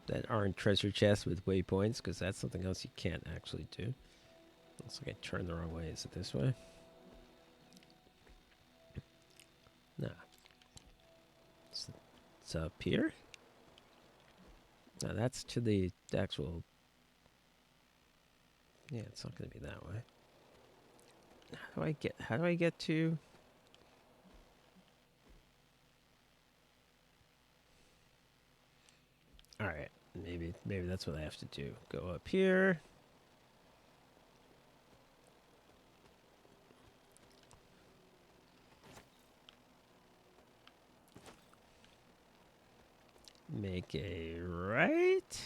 that aren't treasure chests with waypoints, because that's something else you can't actually do. Looks like I turned the wrong way. Is it this way? Nah. It's up here? No, that's to the actual... Yeah, it's not going to be that way. How do I get to... maybe that's what I have to do. Go up here. Make a right.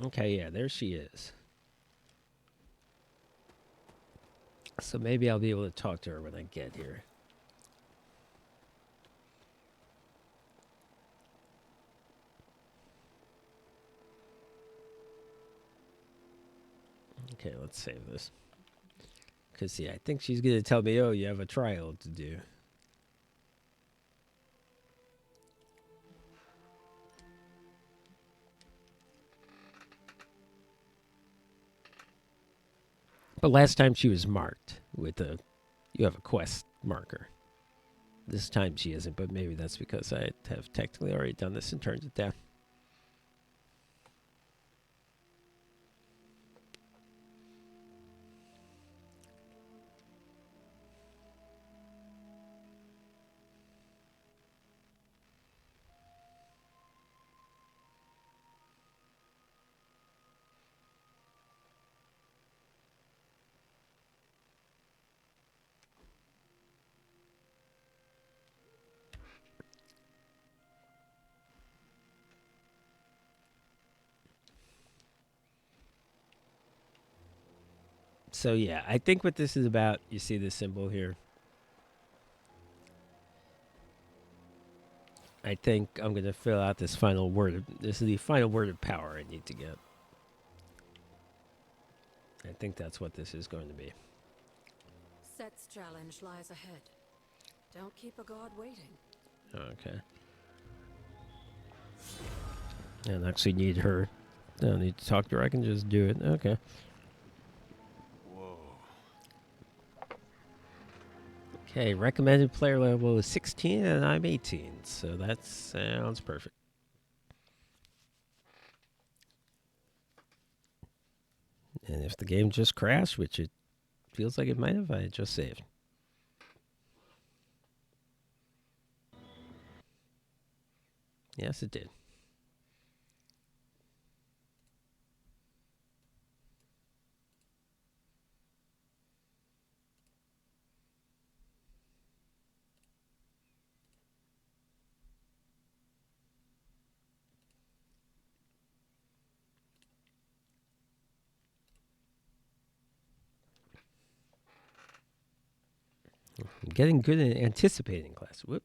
Okay, yeah, there she is. So maybe I'll be able to talk to her when I get here. Okay, let's save this. Because, see, I think she's going to tell me, oh, you have a trial to do. But last time she was marked with a, you have a quest marker. This time she isn't, but maybe that's because I have technically already done this and turned it down. So yeah, I think what this is about, you see this symbol here? I think I'm going to fill out this final word. This is the final word of power I need to get. I think that's what this is going to be.
Set's challenge lies ahead. Don't keep a god waiting.
Okay. I don't actually need her. I don't need to talk to her. I can just do it. Okay.
Whoa.
Okay, recommended player level is 16 and I'm 18, so that sounds perfect. And if the game just crashed, which it feels like it might have, I just saved. Yes, it did. I'm getting good at anticipating class. Whoop.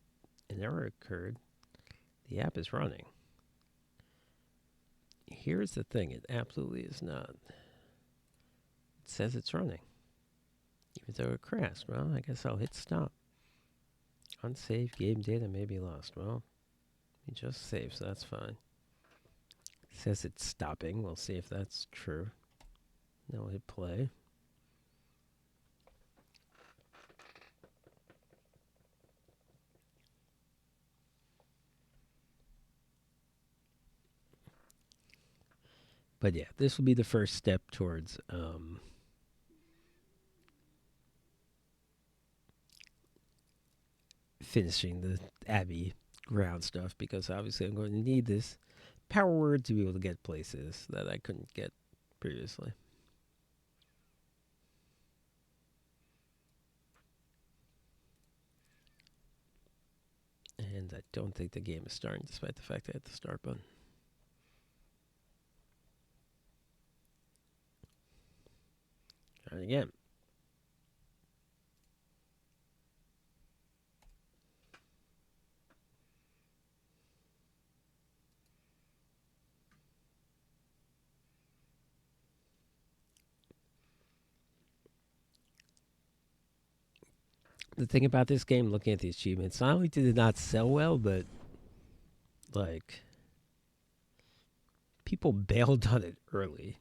An error occurred. The app is running. Here's the thing. It absolutely is not. It says it's running. Even though it crashed. Well, I guess I'll hit stop. Unsaved game data may be lost. Well, we just saved, so that's fine. It says it's stopping. We'll see if that's true. Then we'll hit play. But yeah, this will be the first step towards finishing the Abbey ground stuff, because obviously I'm going to need this power word to be able to get places that I couldn't get previously. And I don't think the game is starting, despite the fact I hit the start button. Try it again. The thing about this game, looking at the achievements, not only did it not sell well, but like people bailed on it early,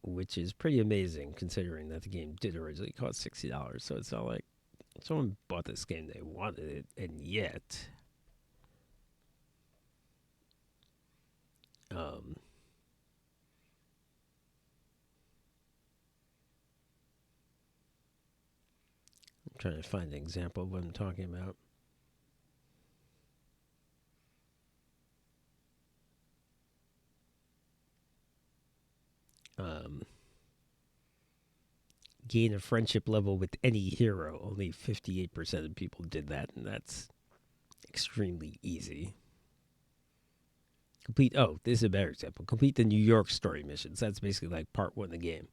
which is pretty amazing considering that the game did originally cost $60. So it's not like someone bought this game, they wanted it, and yet I'm trying to find an example of what I'm talking about. gain a friendship level with any hero. Only 58% of people did that, and that's extremely easy. This is a better example. Complete the New York story missions. That's basically like part 1 of the game.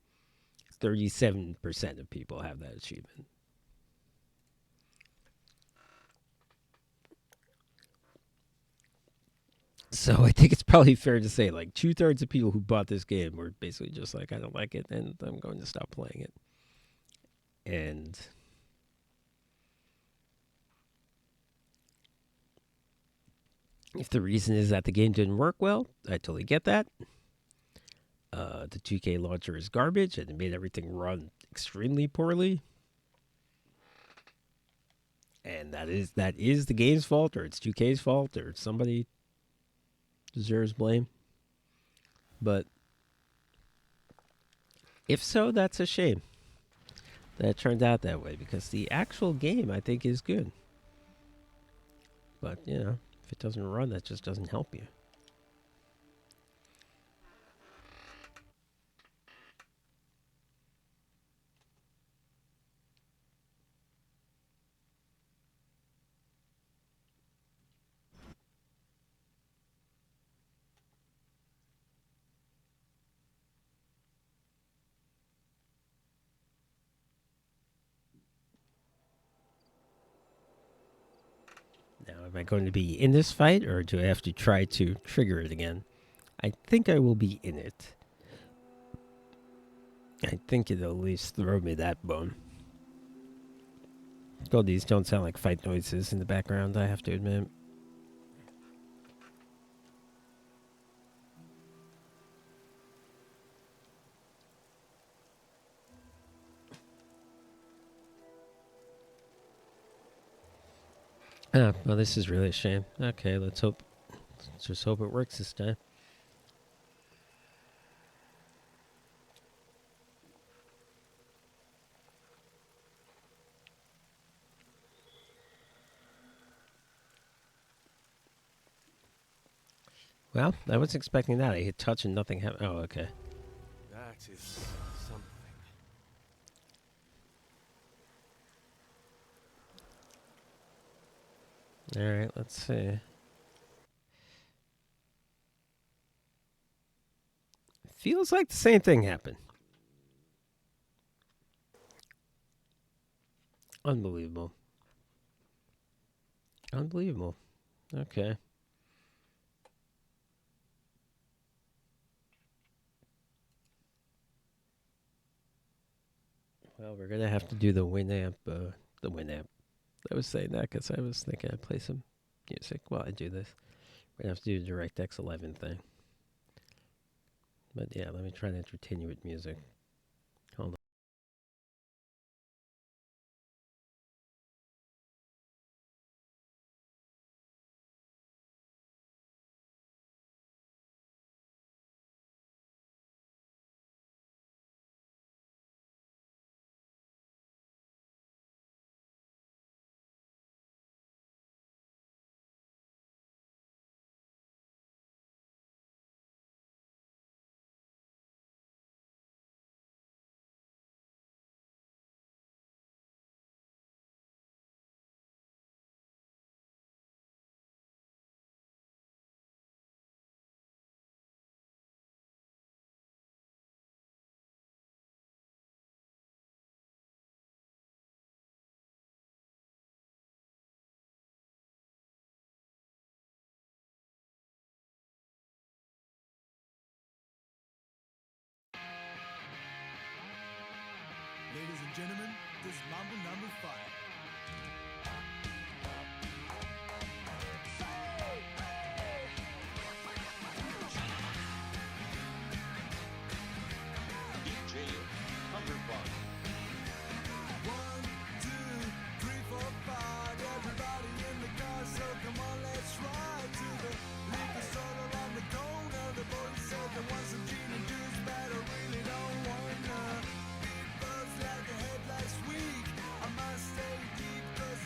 37% of people have that achievement. So I think it's probably fair to say like 2/3 of people who bought this game were basically just like, I don't like it and I'm going to stop playing it. And if the reason is that the game didn't work well, I totally get that. The 2K launcher is garbage and it made everything run extremely poorly. And that is the game's fault, or it's 2K's fault, or somebody deserves blame. But if so, that's a shame that it turned out that way, because the actual game, I think, is good. But, if it doesn't run, that just doesn't help you. Now, am I going to be in this fight, or do I have to try to trigger it again? I think I will be in it. I think it'll at least throw me that bone. God, these don't sound like fight noises in the background, I have to admit. Oh, well, this is really a shame. Okay, let's just hope it works this time. Well, I was expecting that. I hit touch and nothing happened. Oh, okay.
That is something.
Alright, let's see. Feels like the same thing happened. Unbelievable. Unbelievable. Okay. Well, we're going to have to do the Winamp. I was saying that because I was thinking I'd play some music while I do this. We're going to have to do the DirectX 11 thing. But yeah, let me try to entertain you with music. Hold on.
Ladies and gentlemen, this is Mambo number 5.
DJ number 1.
1, 2, 3, 4, 5. Everybody in the car, so come on, let's ride to the liquor store around the corner. The boys said they want some gin and juice, but I really don't wanna. Like a head last week, I must stay deep, cause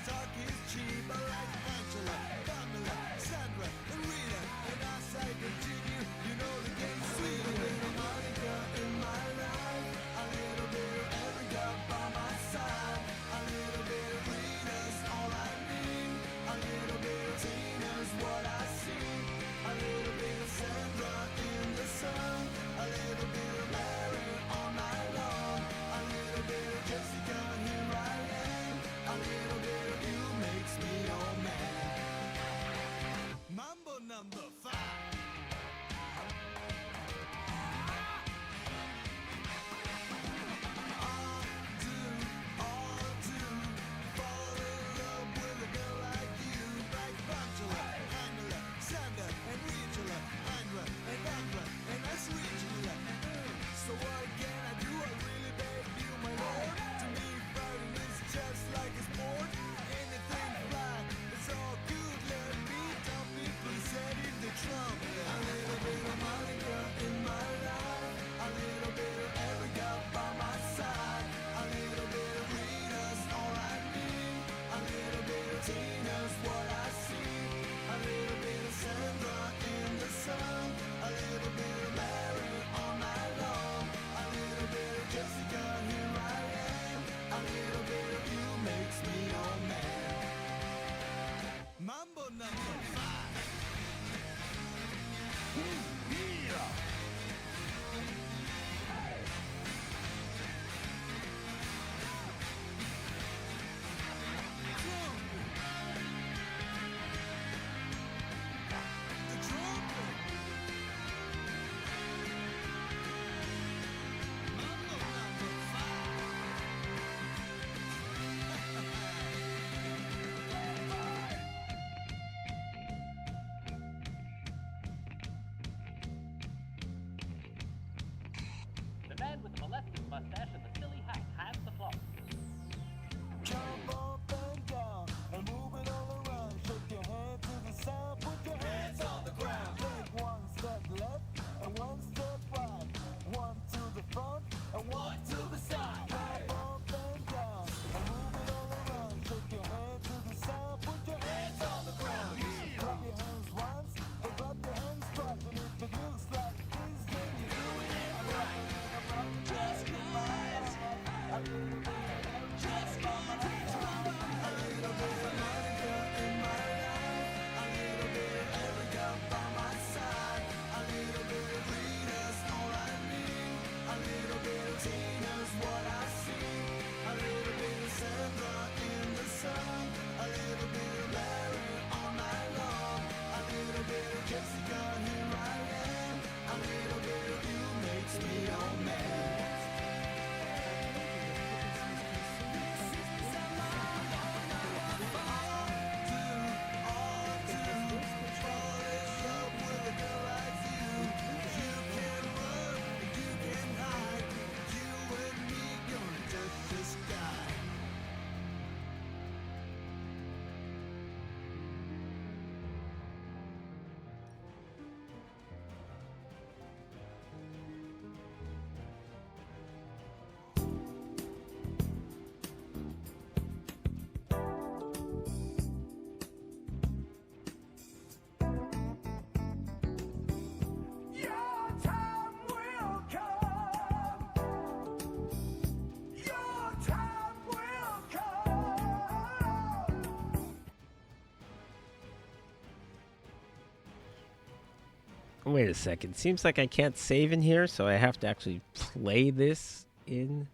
Wait a second. Seems like I can't save in here, so I have to actually play this in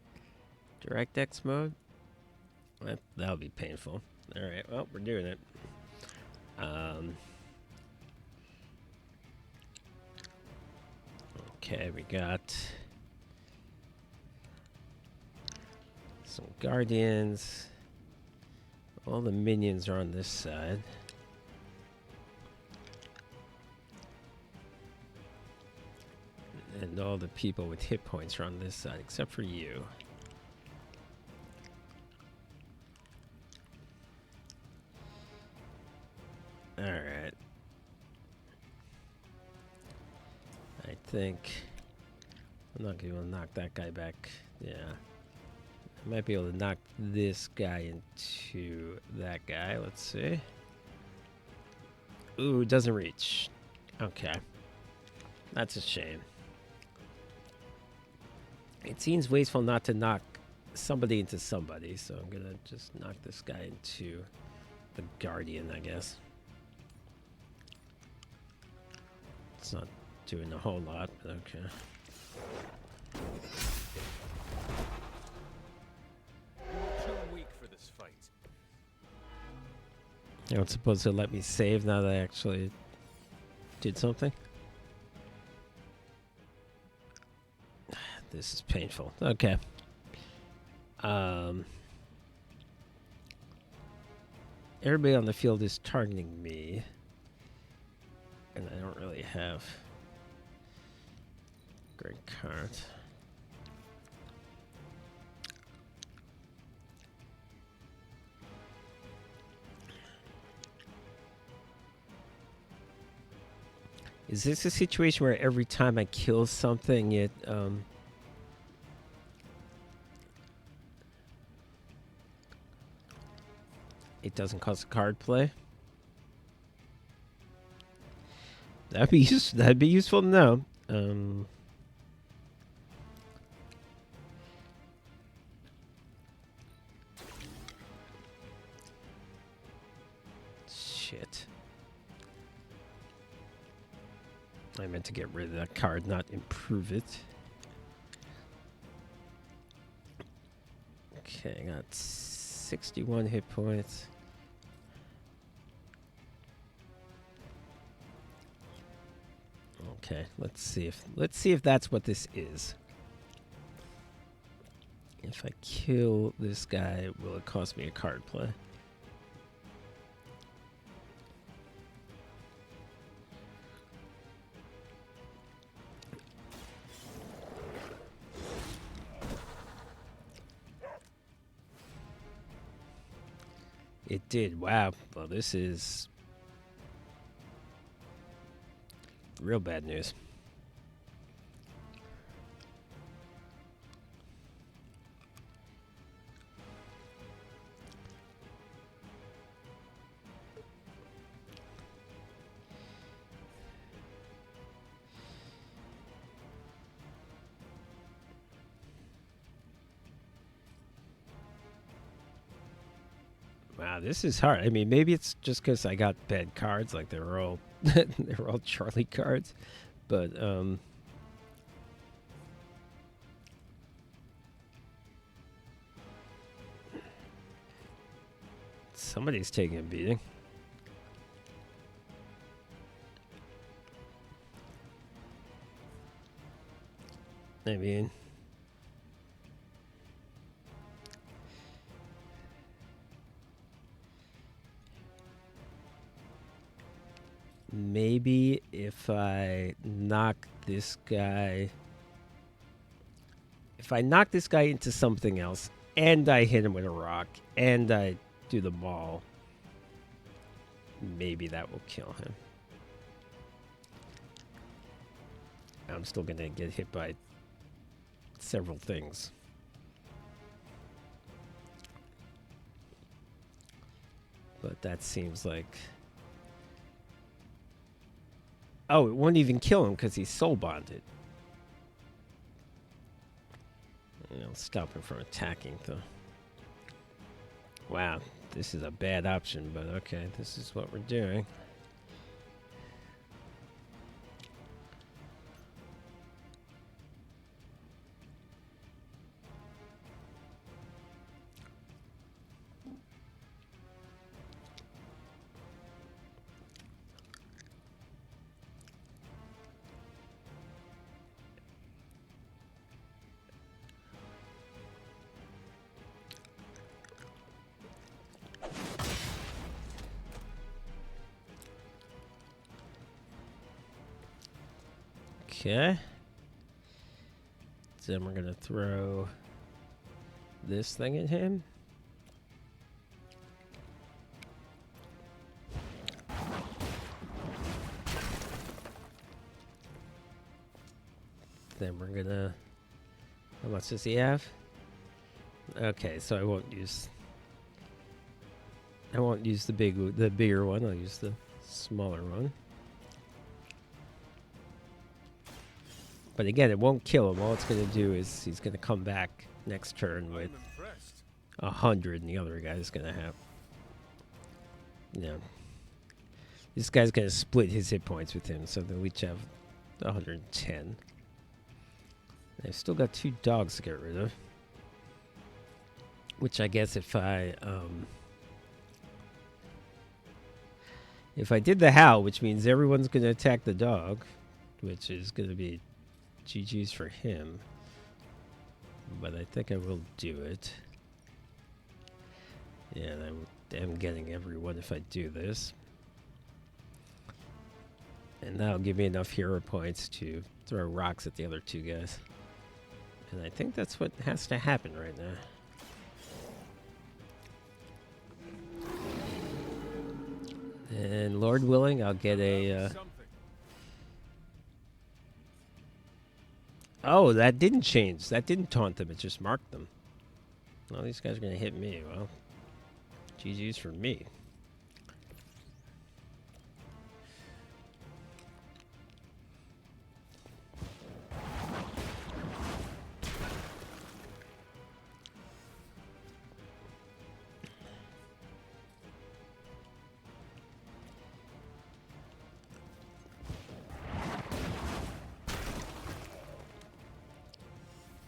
DirectX mode. That'll be painful. All right. Well, we're doing it. Okay, we got some guardians. All the minions are on this side. And all the people with hit points are on this side, except for you. Alright. I think I'm not going to be able to knock that guy back. Yeah. I might be able to knock this guy into that guy. Let's see. Ooh, doesn't reach. Okay. That's a shame. It seems wasteful not to knock somebody into somebody, so I'm gonna just knock this guy into the Guardian, I guess. It's not doing a whole lot, but okay.
Too weak for this fight.
You aren't supposed to let me save now that I actually did something. This is painful. Okay. Everybody on the field is targeting me. And I don't really have great cards. Is this a situation where every time I kill something, it doesn't cost a card play? That'd be useful to know. Shit. I meant to get rid of that card, not improve it. Okay, I got 61 hit points. Okay, let's see if that's what this is. If I kill this guy, will it cost me a card play? It did. Wow. Well, this is real bad news. Wow, this is hard. I mean, maybe it's just because I got bad cards, like they were all they were all Charlie cards, but somebody's taking a beating. I mean, maybe if I knock this guy... If I knock this guy into something else, and I hit him with a rock, and I do the maul, maybe that will kill him. I'm still going to get hit by several things. But that seems like... Oh, it won't even kill him because he's soul bonded. I'll stop him from attacking, though. Wow, this is a bad option, but okay, this is what we're doing. Okay. Then we're gonna throw this thing at him. Then we're gonna. How much does he have? Okay, so I won't use the bigger one. I'll use the smaller one. But again, it won't kill him. All it's going to do is he's going to come back next turn with 100, and the other guy's going to have. This guy's going to split his hit points with him, so they'll each have 110. I've still got 2 dogs to get rid of. Which I guess if I did the howl, which means everyone's going to attack the dog, which is going to be GG's for him. But I think I will do it. Yeah, I'm getting everyone if I do this. And that'll give me enough hero points to throw rocks at the other 2 guys. And I think that's what has to happen right now. And Lord willing, I'll get a... Oh, that didn't change. That didn't taunt them. It just marked them. Well, these guys are going to hit me. Well, GG's for me.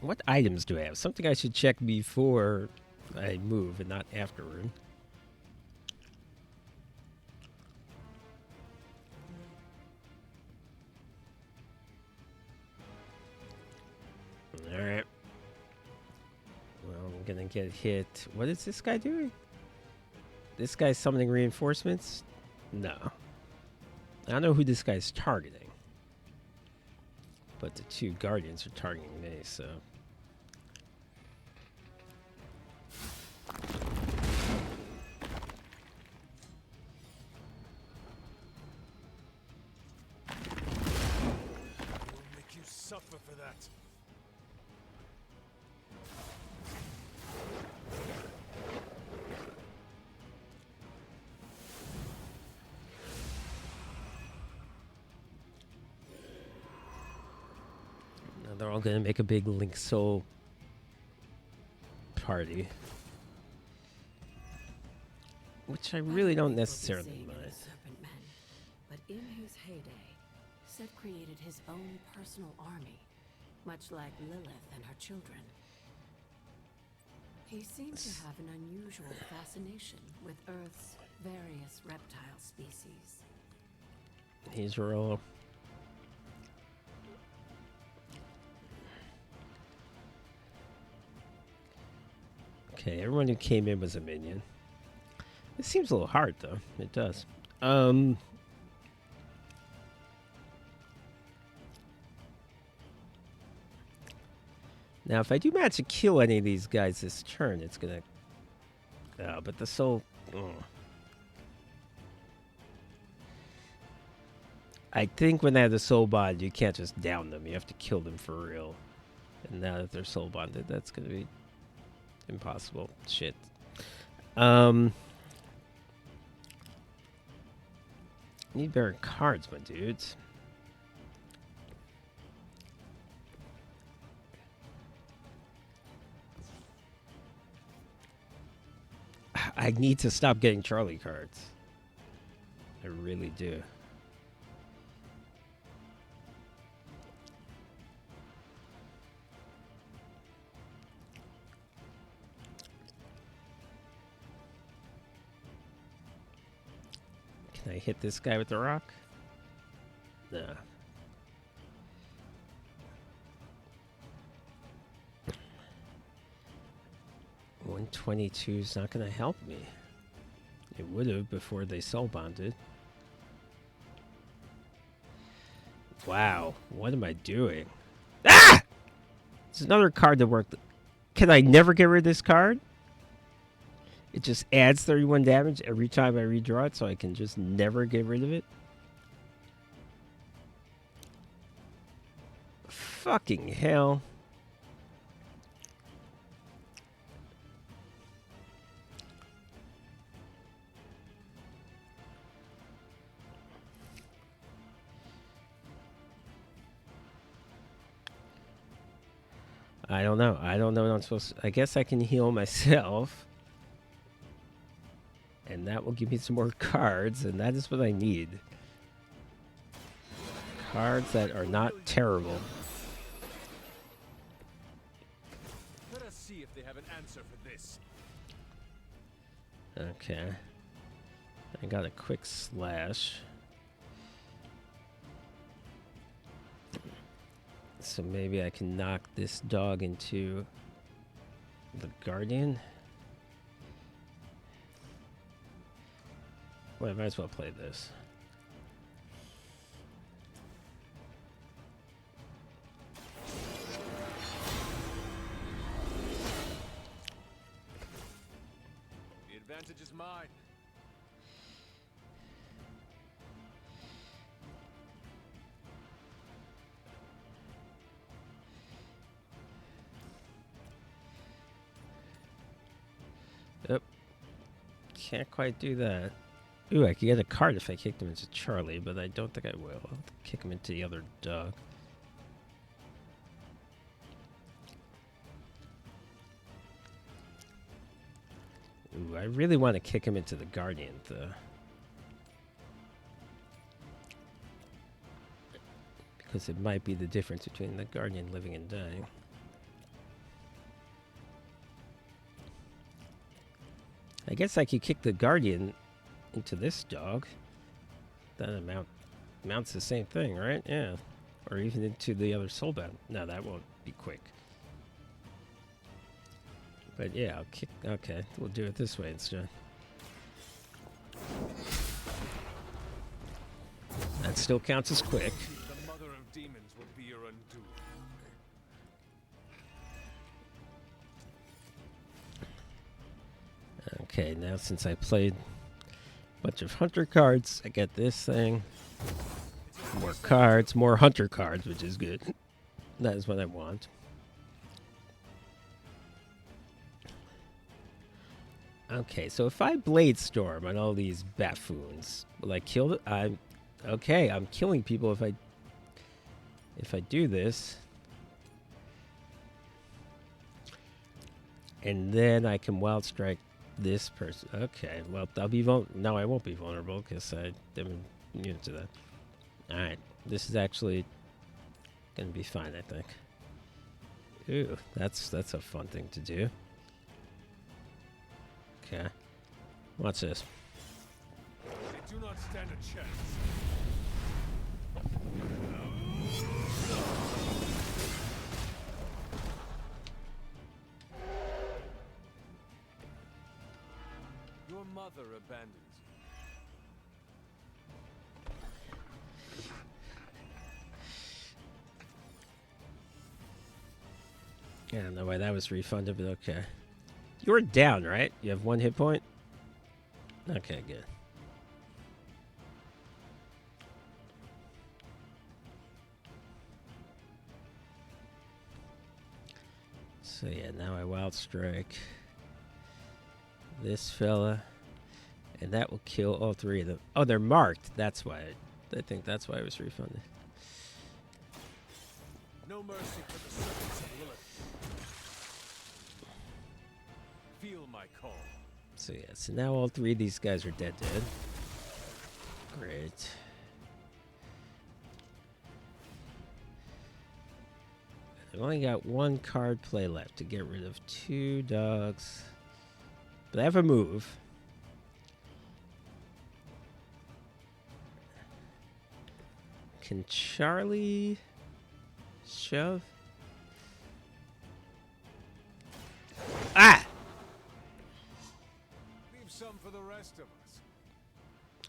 What items do I have? Something I should check before I move and not afterward. Alright. Well, I'm gonna get hit. What is this guy doing? This guy's summoning reinforcements? No. I don't know who this guy's targeting. But the 2 guardians are targeting me, so...
Suffer for that.
Now they're all gonna make a big Link Soul party, which I really don't necessarily mind.
But in his heyday, Seth created his own personal army, much like Lilith and her children. He seemed to have an unusual fascination with Earth's various reptile species.
He's real. Okay, everyone who came in was a minion. It seems a little hard, though. It does. Now, if I do manage to kill any of these guys this turn, it's gonna... but the soul... I think when they have the soul bond, you can't just down them. You have to kill them for real. And now that they're soul bonded, that's gonna be impossible. Shit. Need better cards, my dudes. I need to stop getting Charlie cards. I really do. Can I hit this guy with the rock? Nah. $122 is not going to help me. It would have before they soul bonded. Wow, what am I doing? Ah! It's another card that worked. Can I never get rid of this card? It just adds 31 damage every time I redraw it, so I can just never get rid of it? Fucking hell. I don't know. I don't know what I'm supposed to... I guess I can heal myself. And that will give me some more cards, and that is what I need. Cards that are not terrible.
Let us see if they have an answer for this.
Okay. I got a quick slash. So maybe I can knock this dog into the Guardian. Well, I might as well play this.
The advantage is mine.
Yep. Can't quite do that. Ooh, I could get a card if I kicked him into Charlie, but I don't think I will. I'll kick him into the other dog. Ooh, I really want to kick him into the Guardian, though. Because it might be the difference between the Guardian living and dying. I guess I could kick the Guardian into this dog. That amounts the same thing, right? Yeah. Or even into the other soulbound. No, that won't be quick. But yeah, I'll kick... Okay, we'll do it this way instead. That still counts as quick.
The mother of demons will be your undoing.
Okay, now since I played a bunch of hunter cards, I get this thing. More cards, more hunter cards, which is good. That is what I want. Okay, so if I Blade Storm on all these buffoons, will I kill it? Okay, I'm killing people if I do this. And then I can Wild Strike this person. Okay, well, I'll be no, I won't be vulnerable because I'm immune to that. Alright, this is actually gonna be fine, I think. Ooh, that's a fun thing to do. Okay, watch this.
They do not stand a chance. Your mother abandons you.
Yeah, no way that was refunded, but okay. You're down, right? You have 1 hit point? Okay, good. So yeah, now I Wild Strike this fella, and that will kill all 3 of them. Oh, they're marked. That's why. I think that's why it was refunded.
No mercy for the servants of Lilith. Feel my call.
So yeah, so now all 3 of these guys are dead. Great. I've only got 1 card play left to get rid of 2 dogs. But I have a move. Can Charlie shove? Ah!
Leave some for the rest of us.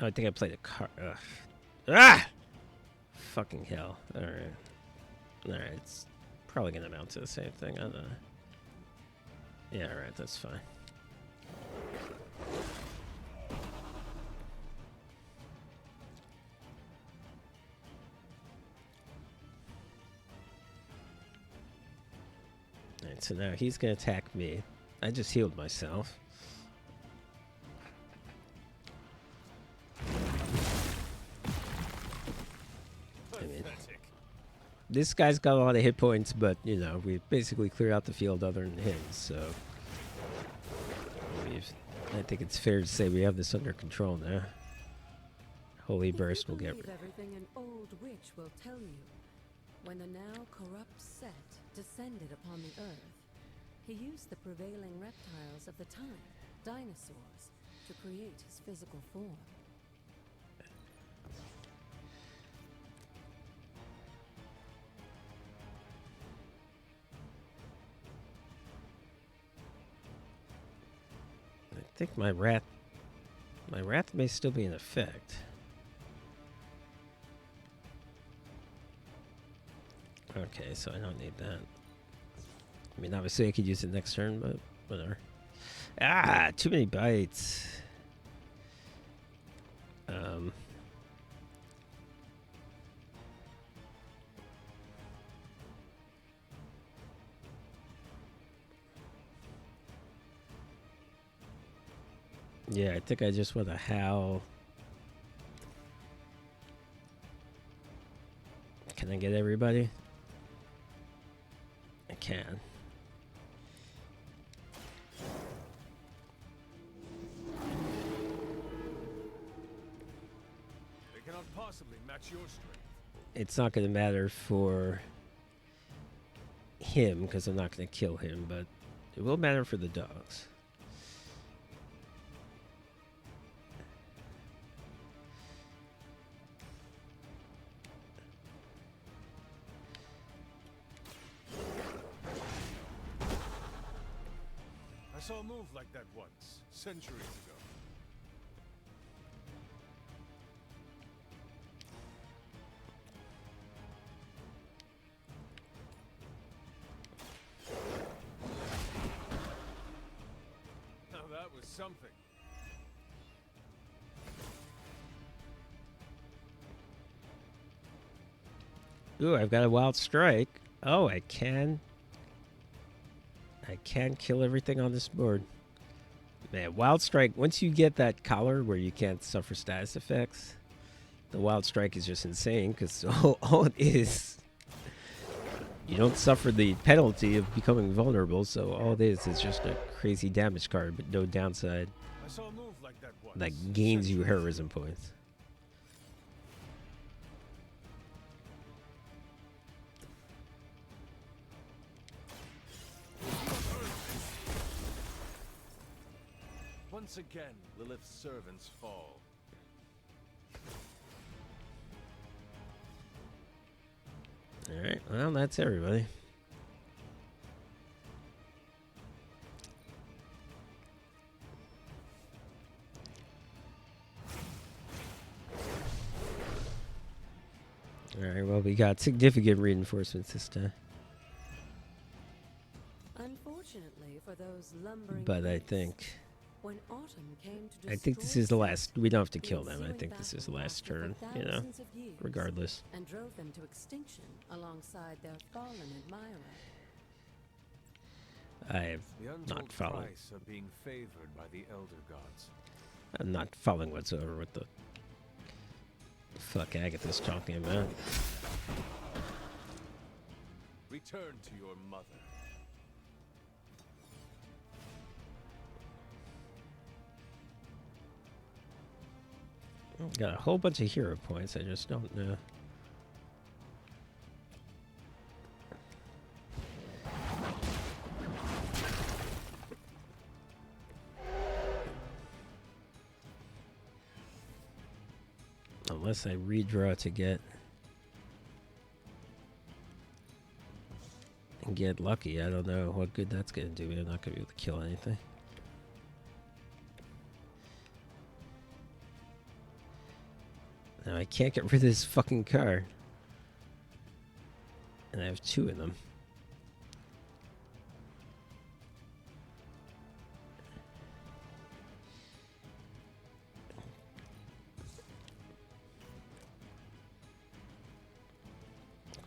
Oh, I think I played a card. Ah! fucking hell. Alright. Alright, it's probably gonna amount to the same thing. I don't know. Yeah, alright, that's fine. Alright, so now he's gonna attack me. I just healed myself. I mean, this guy's got a lot of hit points, but, you know, we basically cleared out the field other than him, so... I think it's fair to say we have this under control now. Holy Burst will get...
everything an old witch will tell you. When the now corrupt Set descended upon the earth, he used the prevailing reptiles of the time, dinosaurs, to create his physical form.
I think my wrath may still be in effect. Okay, so I don't need that. I mean, obviously I could use it next turn, but whatever. Ah, too many bites. Yeah, I think I just want to howl. Can I get everybody? I can.
They cannot possibly match your strength.
It's not going to matter for him because I'm not going to kill him, but it will matter for the dogs.
I saw a move like that once, centuries ago. Now that was something.
Ooh, I've got a wild strike. Oh, I can kill everything on this board. Man, wild strike, once you get that collar where you can't suffer status effects, the wild strike is just insane because all it is, you don't suffer the penalty of becoming vulnerable, so all it is just a crazy damage card, but no downside.
I saw a move like that once.
That gains you heroism points.
Once again, Lilith's servants fall.
Alright, well, that's everybody. Alright, well, we got significant reinforcements this time.
Unfortunately for those lumbering
But I
beasts,
think...
when autumn came to
I think this
destroy
is the
Set,
last... We don't have to
the
kill them. I
ensuing
think this is the
battle
last
lasted for
turn, you know?
thousands of years
Regardless.
and drove them to extinction alongside their fallen admirer.
I have
The
not
untold
followed.
price of being favored by the elder gods.
I'm not following whatsoever what the fuck Agatha's talking about.
Return to your mother.
Got a whole bunch of hero points, I just don't know. Unless I redraw to get and get lucky, I don't know what good that's gonna do me. I'm not gonna be able to kill anything. No, I can't get rid of this fucking car. And I have 2 of them.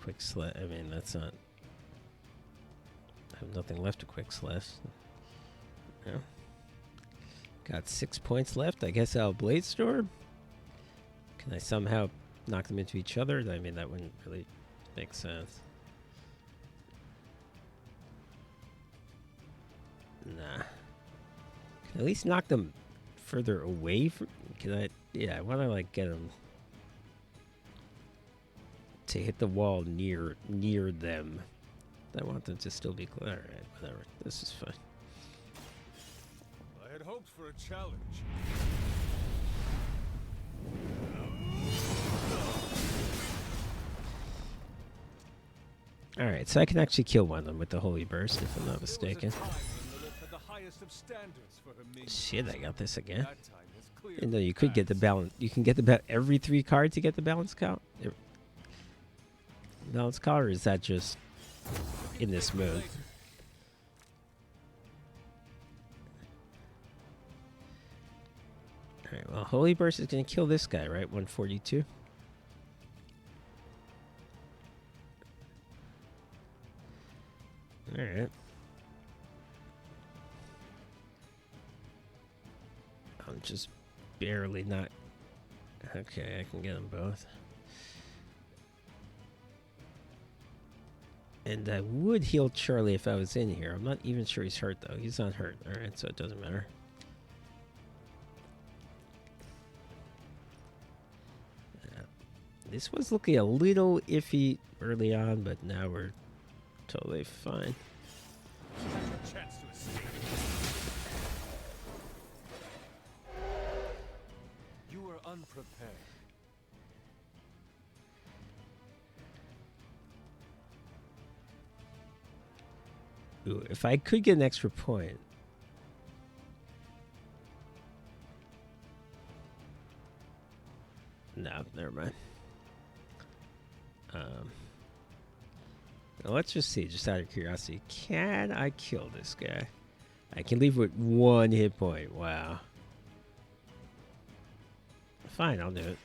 Quick slash. I mean, that's not. I have nothing left to quick slash. Yeah. Got 6 points left. I guess I'll Blade Storm. Can I somehow knock them into each other? I mean, that wouldn't really make sense. Nah. Can I at least knock them further away from? Can I? Yeah, I want to like get them to hit the wall near them. I want them to still be clear. All right, whatever. This is fine.
I had hoped for a challenge.
All right, so I can actually kill one of them with the Holy Burst, if I'm not mistaken. Shit, I got this again. You know, you could get the balance. You can get the every 3 cards to get the balance count. Balance count, or is that just in this mode? All right. Well, Holy Burst is going to kill this guy, right? 142. All right. I'm just barely not. Okay, I can get them both. And I would heal Charlie if I was in here. I'm not even sure he's hurt, though. He's not hurt. All right, so it doesn't matter. This was looking a little iffy early on, but now we're totally fine.
Chance to escape. You were unprepared.
Ooh, if I could get an extra point. No, never mind. Now let's just see, just out of curiosity, can I kill this guy? I can leave with 1 hit point. Wow. Fine, I'll do it.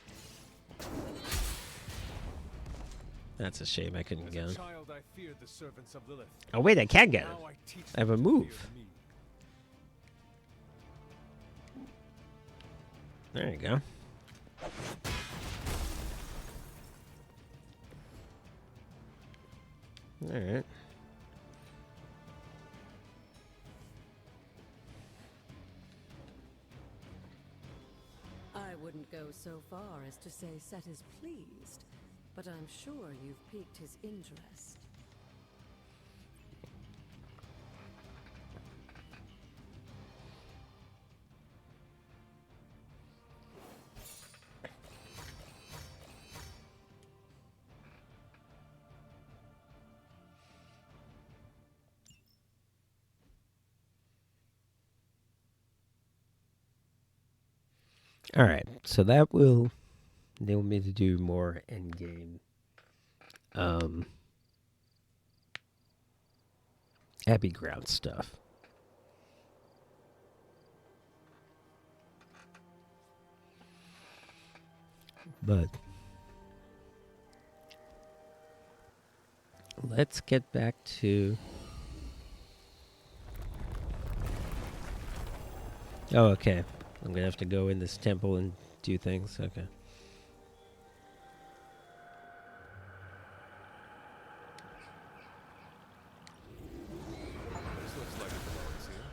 That's a shame I couldn't get him.
Child, I feared the servants of Lilith.
Oh wait, I can get him.
Now I teach
I have a
them to fear
move.
me.
There you go. All right.
I wouldn't go so far as to say Set is pleased, but I'm sure you've piqued his interest.
All right, so that will enable me to do more endgame Abbey Ground stuff. But let's get back to... Oh, okay. I'm going to have to go in this temple and do things. Okay.
This looks like it belongs here.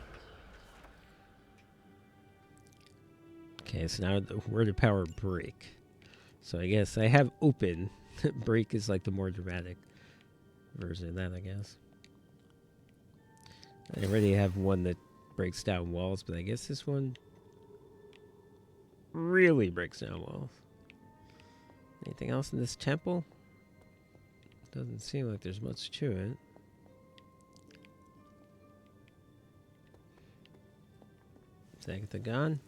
Okay, so now the word of power break. So I guess I have open. Break is like the more dramatic version of that, I guess. I already have one that breaks down walls, but I guess this one really breaks down walls. Anything else in this temple? Doesn't seem like there's much to it. Hexagon.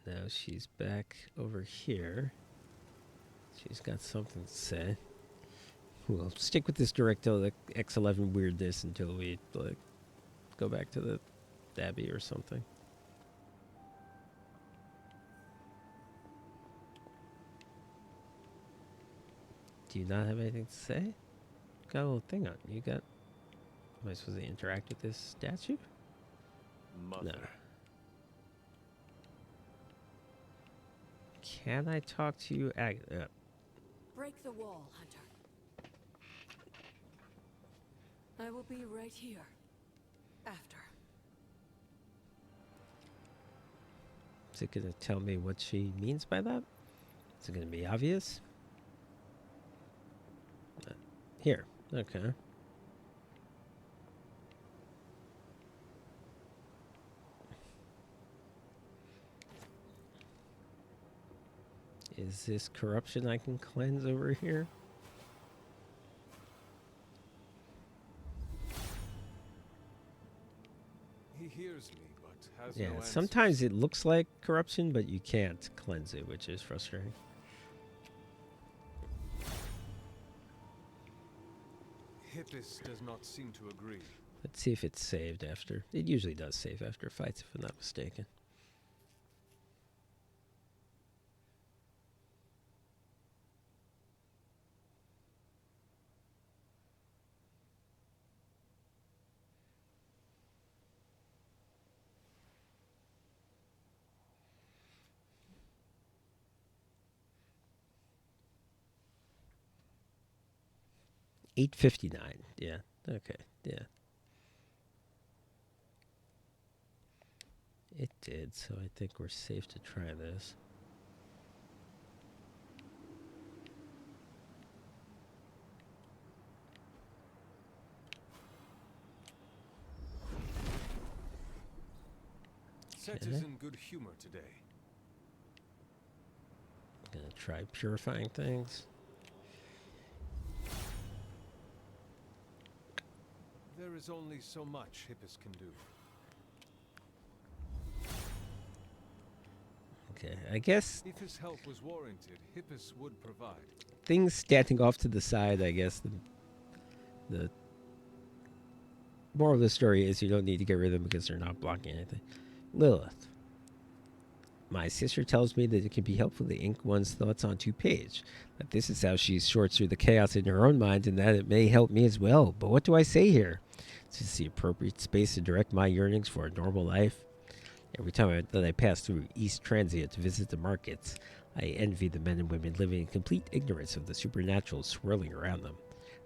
No, she's back over here. She's got something to say. We'll stick with this DirectX X11 weirdness until we go back to the Abbey or something. Do you not have anything to say? Got a little thing on. You got... Am I supposed to interact with this statue?
Mother.
No. Can I talk to you?
Break the wall, Hunter. I will be right here. After.
Is it going to tell me what she means by that? Is it going to be obvious? Here. Okay. Is this corruption I can cleanse over here?
He hears me, but has
Yeah,
no answer.
sometimes it looks like corruption, but you can't cleanse it, which is frustrating.
Hippus does not seem to agree.
Let's see if it's saved after. It usually does save after fights, if I'm not mistaken. $8.59. Yeah. Okay. Yeah. It did, so I think we're safe to try this.
Set is in good humor today.
I'm gonna try purifying things.
There is only so much Hippus can do.
Okay, I guess
If his help was warranted, Hippus would provide.
things standing off to the side, I guess the moral of the story is you don't need to get rid of them because they're not blocking anything. Lilith. My sister tells me that it can be helpful to ink one's thoughts onto page. That this is how she sorts through the chaos in her own mind, and that it may help me as well. But what do I say here? Is this the appropriate space to direct my yearnings for a normal life? Every time that I pass through East Transia to visit the markets, I envy the men and women living in complete ignorance of the supernatural swirling around them.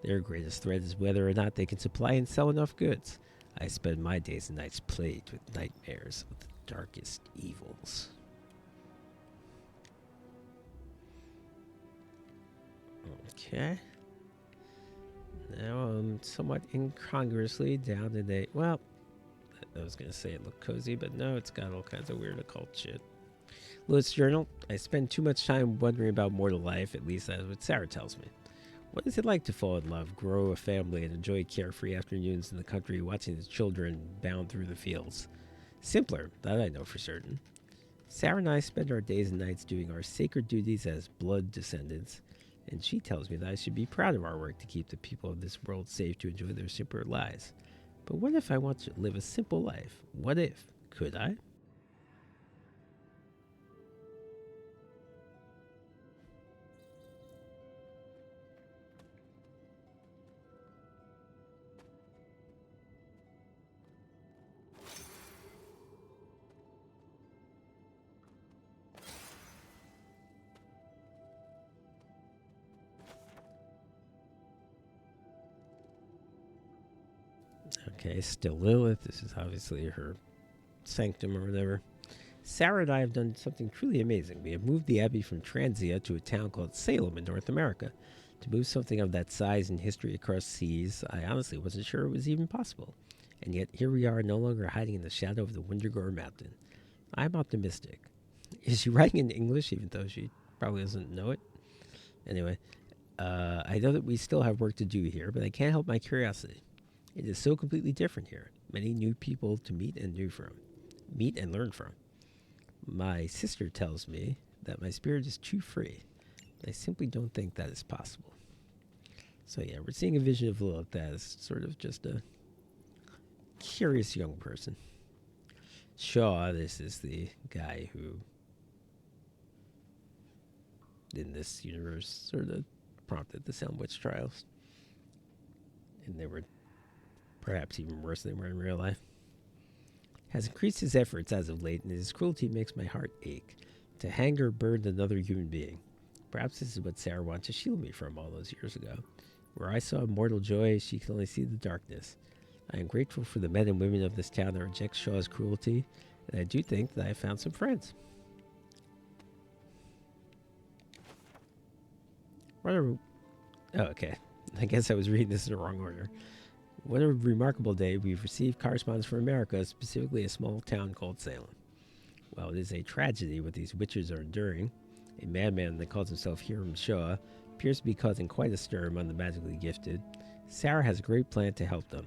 Their greatest threat is whether or not they can supply and sell enough goods. I spend my days and nights plagued with nightmares of the darkest evils. Okay. Now I'm somewhat incongruously down in a... Well, I was going to say it looked cozy, but no, it's got all kinds of weird occult shit. Lewis Journal. I spend too much time wondering about mortal life, at least that's what Sarah tells me. What is it like to fall in love, grow a family, and enjoy carefree afternoons in the country watching the children bound through the fields? Simpler, that I know for certain. Sarah and I spend our days and nights doing our sacred duties as blood descendants, and she tells me that I should be proud of our work to keep the people of this world safe to enjoy their simpler lives. But what if I want to live a simple life? What if? Could I? Okay, still Lilith. This is obviously her sanctum or whatever. Sarah and I have done something truly amazing. We have moved the Abbey from Transia to a town called Salem in North America. To move something of that size and history across seas, I honestly wasn't sure it was even possible. And yet here we are, no longer hiding in the shadow of the Windergore Mountain. I'm optimistic. Is she writing in English, even though she probably doesn't know it? Anyway, I know that we still have work to do here, but I can't help my curiosity. It is so completely different here. Many new people to meet and learn from. My sister tells me that my spirit is too free. I simply don't think that is possible. So yeah, we're seeing a vision of Lilith as sort of just a curious young person. Shaw, this is the guy who, in this universe, sort of prompted the Salem Witch trials. And they were perhaps even worse than they were in real life. Has increased his efforts as of late, and his cruelty makes my heart ache. To hang or burn another human being. Perhaps this is what Sarah wanted to shield me from all those years ago. Where I saw mortal joy, she can only see the darkness. I am grateful for the men and women of this town that reject Shaw's cruelty, and I do think that I found some friends. What a... Oh, okay. I guess I was reading this in the wrong order. What a remarkable day. We've received correspondence from America, specifically a small town called Salem. While it is a tragedy what these witches are enduring, a madman that calls himself Hiram Shaw appears to be causing quite a stir among the magically gifted. Sarah has a great plan to help them.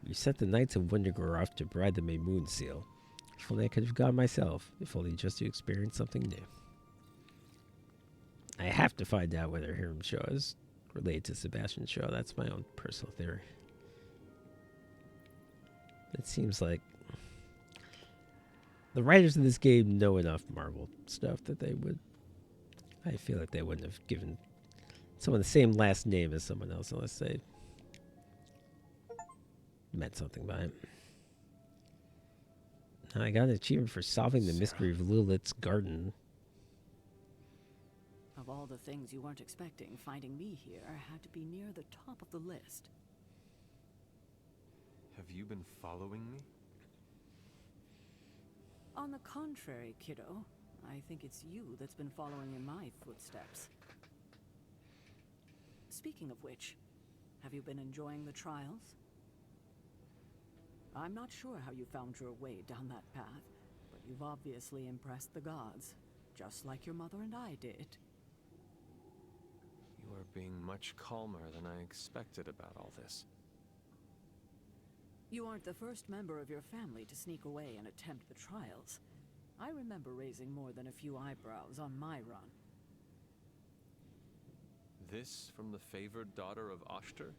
We set the Knights of Windigore off to provide them a moon seal. If only I could have gone myself, if only just to experience something new. I have to find out whether Hiram Shaw is related to Sebastian Shaw. That's my own personal theory. It seems like the writers of this game know enough Marvel stuff that they would... I feel like they wouldn't have given someone the same last name as someone else unless they meant something by it. I got an achievement for solving the mystery of Lilith's garden.
Of all the things you weren't expecting, finding me here had to be near the top of the list.
Have you been following me?
On the contrary, kiddo, I think it's you that's been following in my footsteps. Speaking of which, have you been enjoying the trials? I'm not sure how you found your way down that path, but you've obviously impressed the gods, just like your mother and I did.
You are being much calmer than I expected about all this.
You aren't the first member of your family to sneak away and attempt the trials. I remember raising more than a few eyebrows on my run.
This from the favored daughter of Oshter?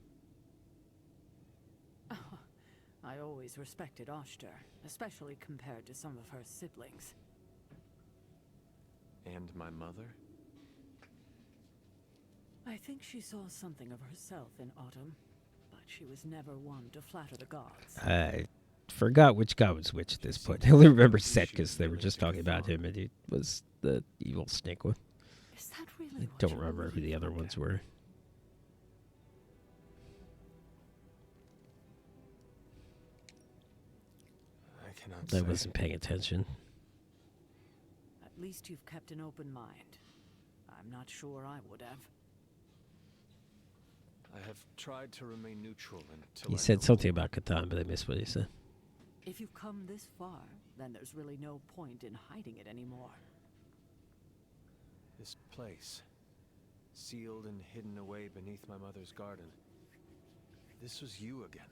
I always respected Oshter, especially compared to some of her siblings.
And my mother?
I think she saw something of herself in Autumn, but she was never one to flatter the gods.
I forgot which god was which at this point. I only remember Set because they were just talking about him and he was the evil snake one.
Is that really
I
what
don't
you
remember who
believe,
the other
Hunter?
ones were.
I cannot
I
say.
wasn't paying attention.
At least you've kept an open mind. I'm not sure I would have.
I have tried to remain neutral until
He
I
said
know
something
more.
about Catan, but I missed what he said.
If you've come this far, then there's really no point in hiding it anymore.
This place, sealed and hidden away beneath my mother's garden. This was you again.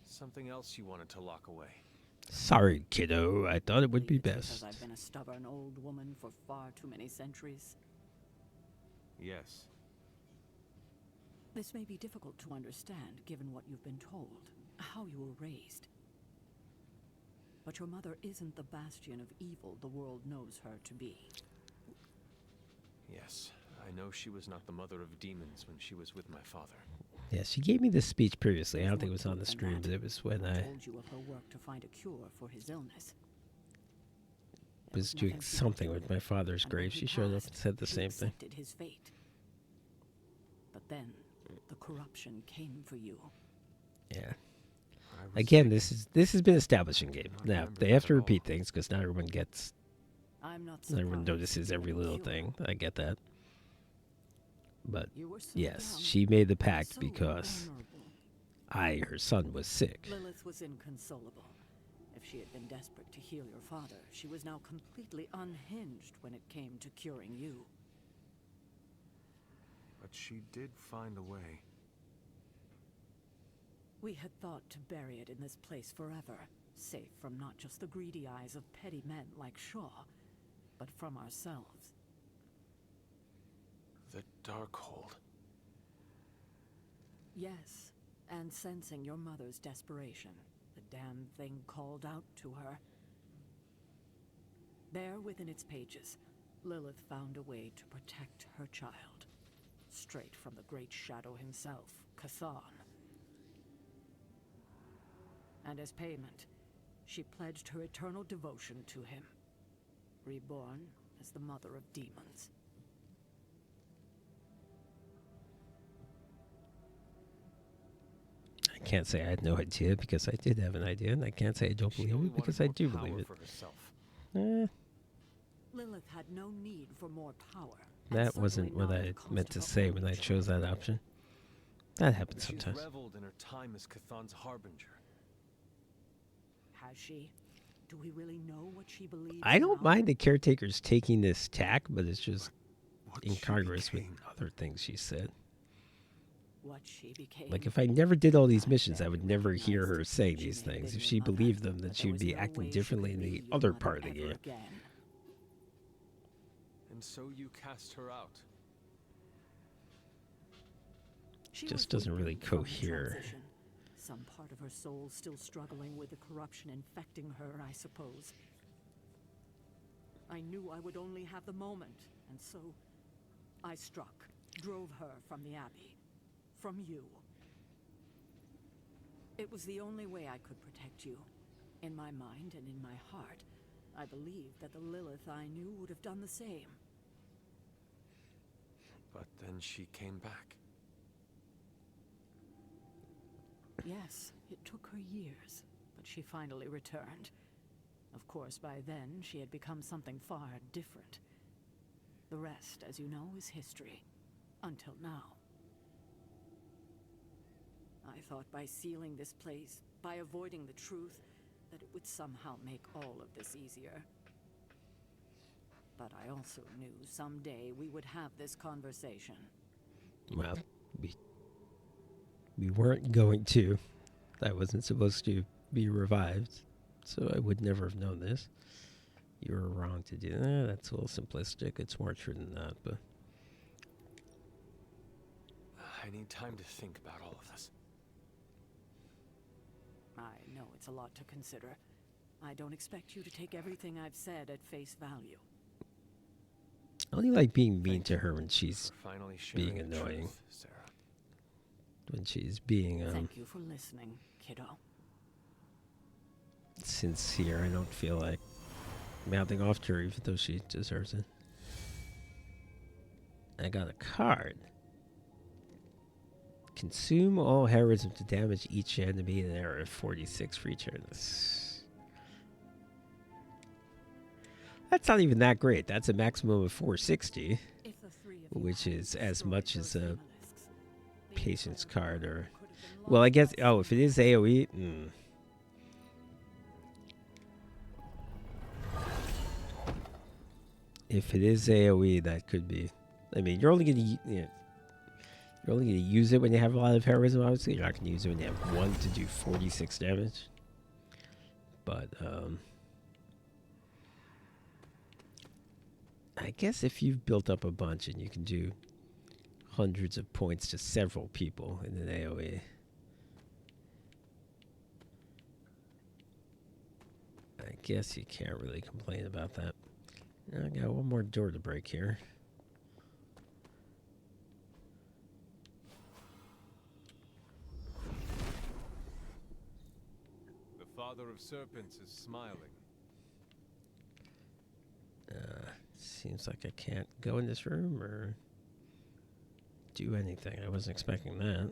Something else you wanted to lock away.
Sorry, kiddo. I thought it would be
Because
best.
I've been a stubborn old woman for far too many centuries.
Yes.
This may be difficult to understand, given what you've been told, how you were raised. But your mother isn't the bastion of evil the world knows her to be.
Yes. I know she was not the mother of demons when she was with my father.
Yeah, she gave me this speech previously. I don't think it was on the stream, but it was when I
Told you of her work to find a cure for his illness.
was doing something with my father's grave. She showed up and said the same thing.
Accepted his fate. But then the corruption came for you.
Yeah. Again, this has been established in game. Now they have to repeat things because not everyone gets.
I'm not
Not everyone
surprised
notices
you
every
were
little
cured.
thing. I get that. But
You were so
yes,
young,
she made the pact
so
because
vulnerable.
her son, was sick.
Lilith was inconsolable. If she had been desperate to heal your father, she was now completely unhinged when it came to curing you.
But she did find a way.
We had thought to bury it in this place forever, Safe from not just the greedy eyes of petty men like Shaw, but from ourselves.
The Darkhold.
Yes, and sensing your mother's desperation, the damn thing called out to her. There within its pages, Lilith found a way to protect her child. Straight from the Great Shadow himself, Cthon. And as payment, she pledged her eternal devotion to him, reborn as the mother of demons.
I can't say I had no idea because I did have an idea, and I can't say I don't believe it because I do believe it.
Lilith had no need for more power.
That wasn't what I meant to say when I chose that option. That happens sometimes.
She's reveled in her time as Chthon's harbinger.
Has she? Do we really know what she believes?
I don't mind the caretakers taking this tack, but it's just incongruous with other things she said.
What she became.
Like, if I never did all these missions, I would never hear her saying these things. If she believed them, then she would be acting differently in the other part of the game.
And so you cast her out.
Just doesn't really cohere.
Some part of her soul still struggling with the corruption infecting her, I suppose. I knew I would only have the moment, and so I struck, drove her from the Abbey. From you. It was the only way I could protect you. In my mind and in my heart, I believed that the Lilith I knew would have done the same.
But then she came back.
Yes, it took her years, but she finally returned. Of course, by then, she had become something far different. The rest, as you know, is history. Until now. I thought by sealing this place, by avoiding the truth, that it would somehow make all of this easier. But I also knew someday we would have this conversation.
Well, we weren't going to. That wasn't supposed to be revived, so I would never have known this. You were wrong to do that. That's a little simplistic. It's more true than that, but...
I need time to think about all of this.
I know it's a lot to consider. I don't expect you to take everything I've said at face value.
I only like being mean to her when she's being annoying.
Truth, Sarah.
When she's being
Thank you for listening, kiddo.
Sincere. I don't feel like mouthing off to her even though she deserves it. I got a card. Consume all heroism to damage each enemy in an area of 46 for each turn. That's not even that great. That's a maximum of 460, which is as much as a patience card or... Well, I guess... Oh, if it is AoE... If it is AoE, that could be... I mean, you're only going to... You're only going to use it when you have a lot of heroism, obviously. You're not going to use it when you have one to do 46 damage. But, I guess if you've built up a bunch and you can do hundreds of points to several people in an AoE. I guess you can't really complain about that. I got one more door to break here.
The father of serpents is smiling.
Seems like I can't go in this room or do anything. I wasn't expecting that.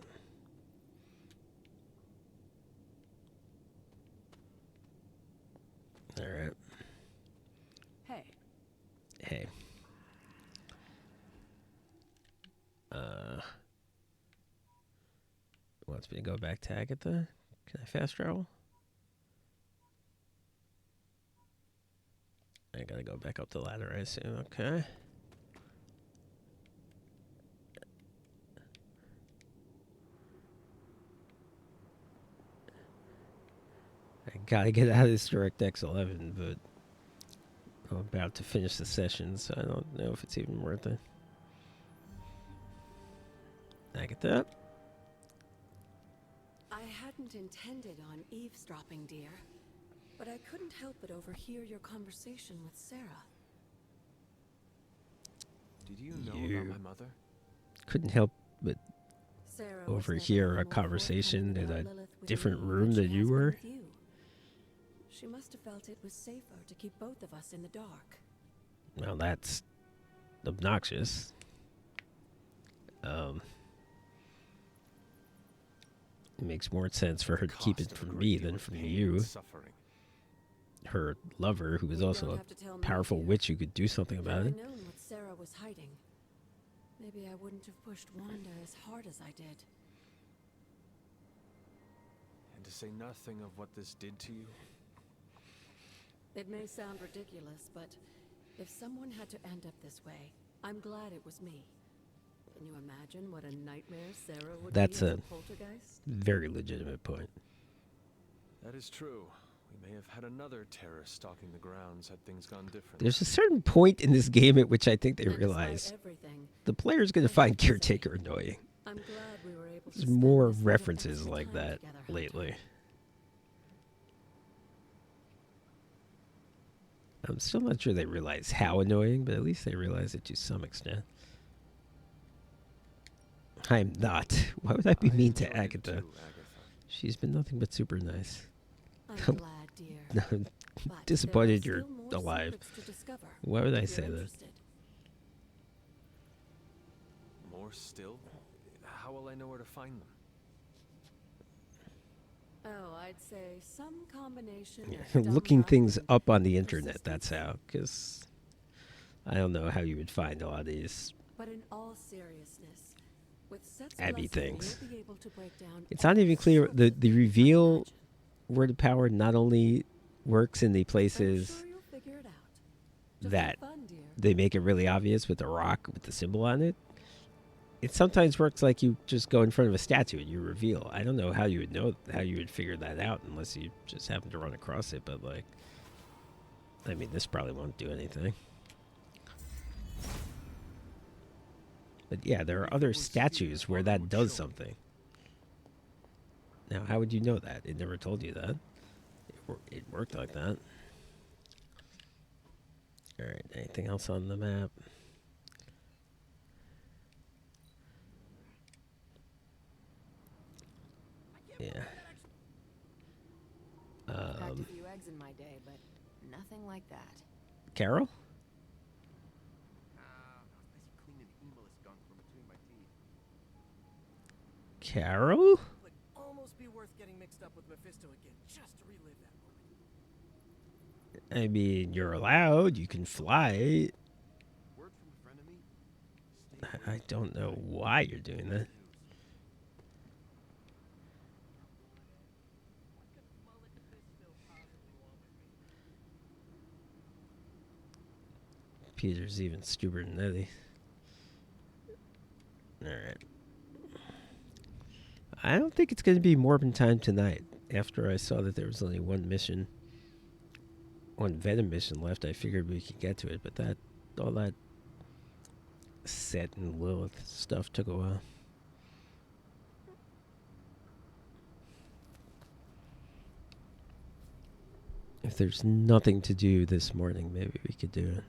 Alright.
Hey.
Hey. Wants me to go back to Agatha? Can I fast travel? I gotta go back up the ladder, I assume. Okay. I Gotta get out of this DirectX 11, but I'm about to finish the session, so I don't know if it's even worth it. I get that.
I hadn't intended on eavesdropping, dear, but I couldn't help but overhear your conversation with Sarah.
Did you know about my mother?
Couldn't help but
Sarah was
overhear
never
a
more
conversation in
forthcoming
a
about Lilith with
different
me
room
she
than you
has been
were.
with you. She must have felt it was safer to keep both of us in the dark.
Well, that's obnoxious. It makes more sense for her to keep it from me than from you. Her lover, who is also a powerful witch who could do something about it.
Had I known what Sarah was hiding, maybe I wouldn't have pushed Wanda as hard as I did.
And to say nothing of what this did to you?
It may sound ridiculous, but if someone had to end up this way, I'm glad it was me. Can you imagine what a nightmare Sarah would
That's
be as
a
a poltergeist?
very legitimate point.
That is true. We may have had another terrorist stalking the grounds had things gone different.
There's a certain point in this game at which I think they realize the player's going to find Caretaker annoying.
I'm glad we were able to
There's
spend
more
this bit of
references
extra
like
time
that
together,
lately. I'm still not sure they realize how annoying, but at least they realize it to some extent. I'm not. Why would I be mean to Agatha? She's been nothing but super nice.
I'm glad, dear.
I'm
But
disappointed
there are
you're
still more
alive.
secrets to discover,
Why would I
if
say
you're
that?
interested.
More still? How will I know where to find them?
Oh, I'd say some combination
Yeah,
of dumb
looking
luck
things
and
up on the internet, that's how. Because I don't know how you would find a lot of these
But in all seriousness, with Seth's
Abby
blessing,
things.
you'll be able to break down
It's not even clear. The reveal word of power not only works in the places
figure it out.
that they make it really obvious with the rock with the symbol on it. It sometimes works like you just go in front of a statue and you reveal. I don't know how you would know how you would figure that out unless you just happen to run across it. But like, I mean, this probably won't do anything. But yeah, there are other statues where that does something. Now, how would you know that? It never told you that. It worked like that. Alright, anything else on the map? Yeah.
Packed a few eggs in my day, but nothing like that.
Carol? Carol?
Would almost be worth getting mixed up with Mephisto again, just to relive that moment.
I mean, you're allowed. You can fly. I don't know why you're doing that. Peter's even stupider than Eddie. Alright. I don't think it's going to be Morbin time tonight. After I saw that there was only one Venom mission left, I figured we could get to it, but all that Set and Lilith stuff took a while. If there's nothing to do this morning, maybe we could do it.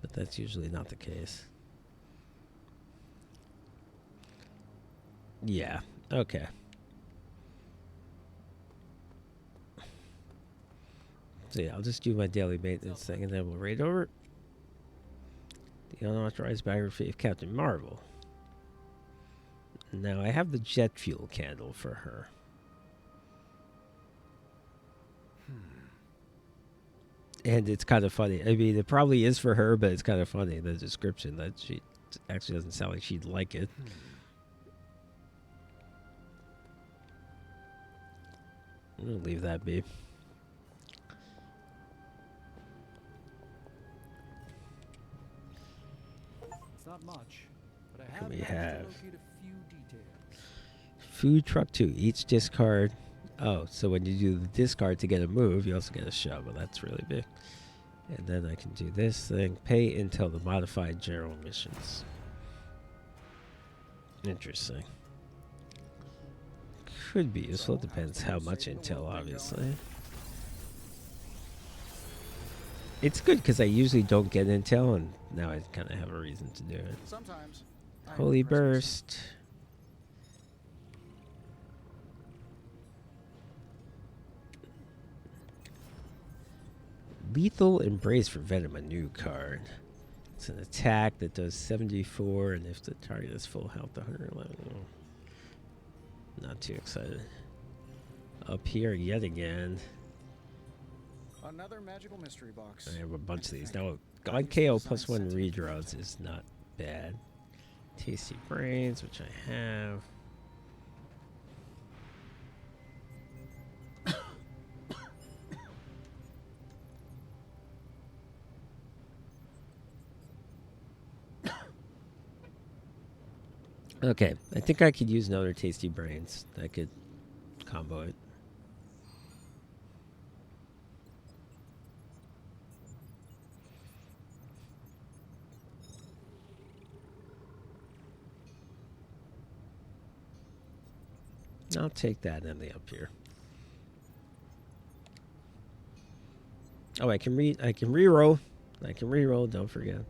But that's usually not the case. Yeah, okay. So yeah, I'll just do my daily maintenance thing and then we'll raid over. The unauthorized biography of Captain Marvel. Now I have the jet fuel candle for her. And it's kind of funny. I mean, it probably is for her, but it's kind of funny, the description, that she actually doesn't sound like she'd like it. I'm going to leave that be.
It's not much, but I
What
have
can we
managed to
have?
locate a few details.
Food truck 2. Each discard. Oh, so when you do the discard to get a move, you also get a shove. Well, that's really big. And then I can do this thing. Pay intel the modified general missions. Interesting. Could be useful. Depends how much intel, obviously. It's good because I usually don't get intel, and now I kind of have a reason to do it.
Sometimes.
Holy Burst. Lethal Embrace for Venom, a new card. It's an attack that does 74, and if the target is full health, 111. Not too excited. Up here yet again.
Another magical mystery box.
I have a bunch of these. Now, God KO plus 1 redraws is not bad. Tasty Brains, which I have. Okay, I think I could use another Tasty Brains. I could combo it. I'll take that and the up here. Oh, I can re-roll. I can re-roll, don't forget.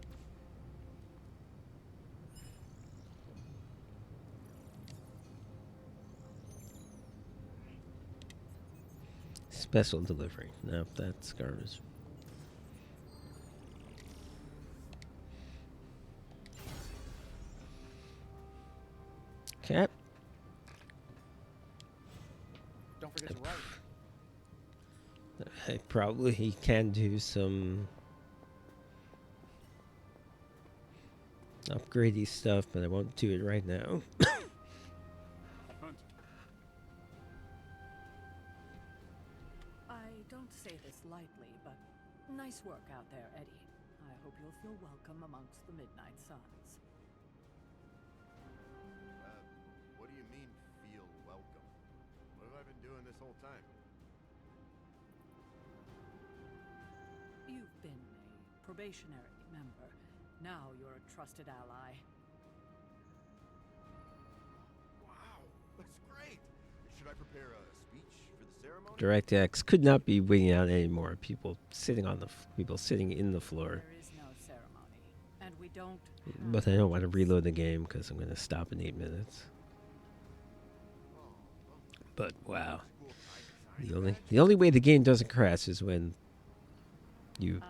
Special delivery. No, that's garbage. Okay.
Don't forget to write.
I probably can do some upgradey stuff, but I won't do it right now.
I don't say this lightly, but nice work out there, Eddie. I hope you'll feel welcome amongst the Midnight Suns.
What do you mean, feel welcome? What have I been doing this whole time?
You've been a probationary member. Now you're a trusted ally.
Wow, that's great. Should I prepare a speech for the ceremony?
DirectX could not be winging out anymore. People sitting in the floor.
There is no ceremony, and we don't.
But I don't want to reload the game because I'm going to stop in 8 minutes. But wow, the only way the game doesn't crash is when you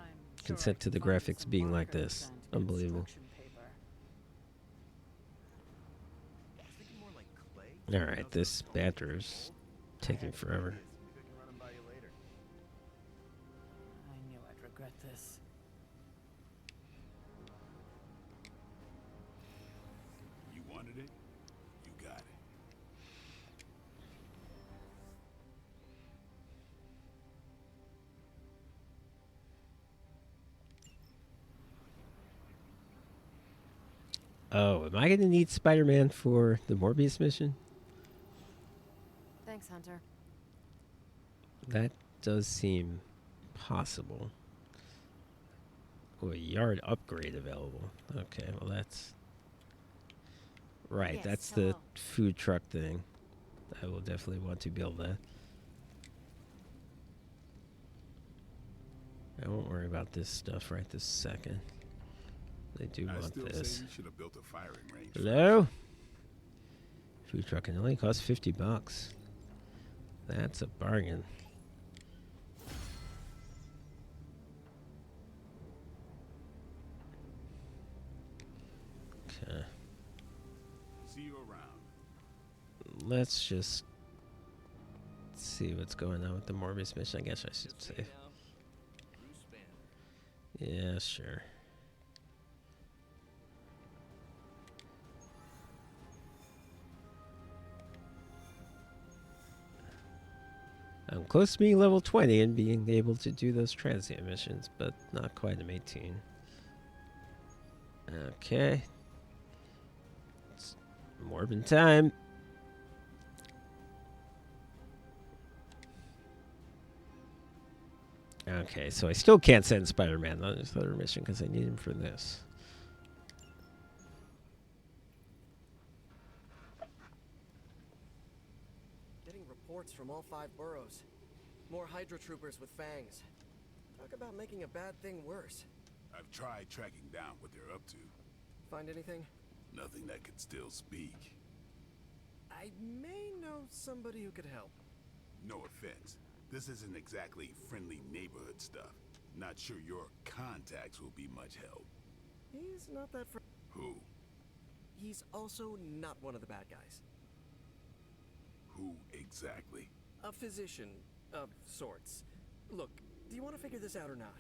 consent to the graphics being like this. Unbelievable. All right, this batter's taking forever.
I knew I'd regret this.
You wanted it, you got it.
Oh, am I going to need Spider-Man for the Morbius mission?
Thanks, Hunter.
That does seem possible. Oh, a yard upgrade available. Okay, well that's... Right,
Yes,
that's
hello.
the food truck thing. I will definitely want to build that. I won't worry about this stuff right this second. They do
I
want
still
this.
say you should have built a firing range.
Hello? Food truck can only cost $50. That's a bargain. Okay.
See you around.
Let's just see what's going on with the Morbius mission, I guess I should say. Yeah, sure. I'm close to being level 20 and being able to do those transient missions, but not quite. I'm 18. Okay. It's Morbin time. Okay, so I still can't send Spider-Man on this other mission because I need him for this.
Getting reports from all 5 boroughs. More Hydra troopers with fangs. Talk about making a bad thing worse.
I've tried tracking down what they're up to.
Find anything?
Nothing that could still speak.
I may know somebody who could help.
No offense. This isn't exactly friendly neighborhood stuff. Not sure your contacts will be much help.
He's not that
Who?
He's also not one of the bad guys.
Who exactly?
A physician of sorts. Look, do you want to figure this out or not?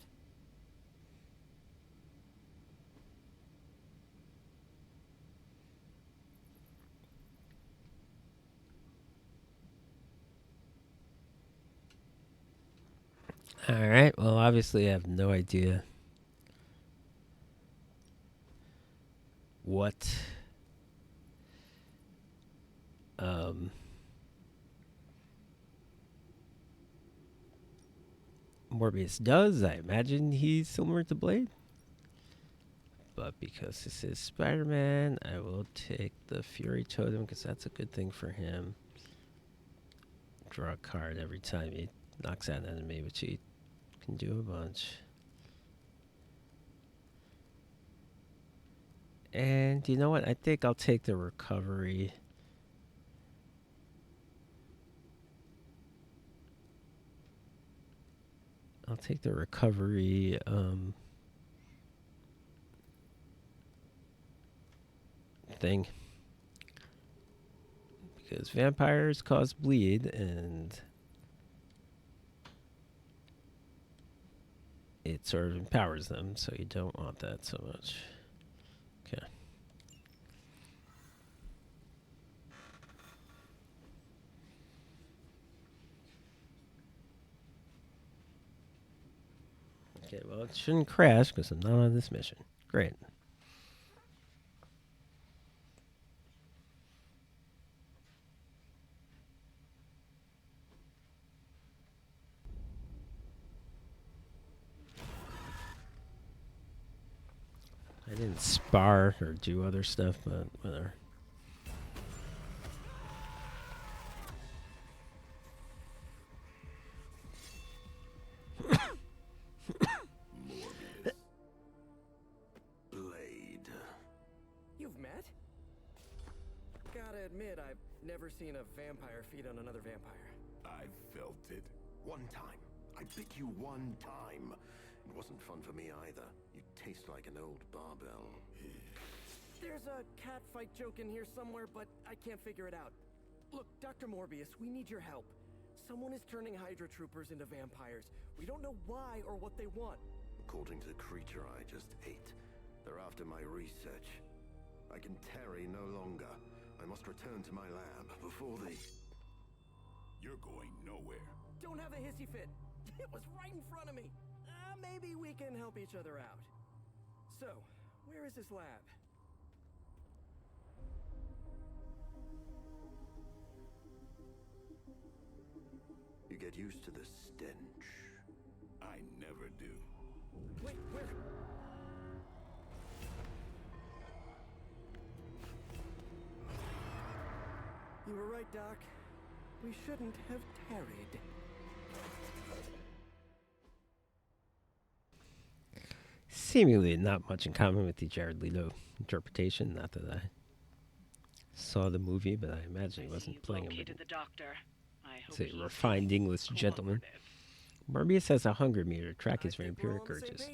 Alright, well, obviously I have no idea what Morbius does. I imagine he's similar to Blade. But because this is Spider-Man, I will take the Fury Totem because that's a good thing for him. Draw a card every time he knocks out an enemy, which he can do a bunch. And you know what? I think I'll take the recovery. I'll take the recovery thing. Because vampires cause bleed and it sort of empowers them, so you don't want that so much. Okay. Okay, well, it shouldn't crash because I'm not on this mission. Great. I didn't spar or do other stuff, but whatever.
Blade.
You've met? Gotta admit, I've never seen a vampire feed on another vampire.
I felt it.
One time. I bit you one time. It wasn't fun for me either. You taste like an old barbell.
There's a cat fight joke in here somewhere, but I can't figure it out. Look, Dr. Morbius, we need your help. Someone is turning Hydra troopers into vampires. We don't know why or what they want.
According to the creature I just ate, they're after my research. I can tarry no longer. I must return to my lab before they...
You're going nowhere.
Don't have a hissy fit. It was right in front of me. Maybe we can help each other out. So, where is this lab?
You get used to the stench.
I never do.
Wait, where? You were right, Doc. We shouldn't have tarried.
Seemingly not much in common with the Jared Leto interpretation. Not that I saw the movie, but I imagine he wasn't playing him.
The doctor. I hope
It's a refined English gentleman. Morbius has a hunger meter to track his vampiric urges.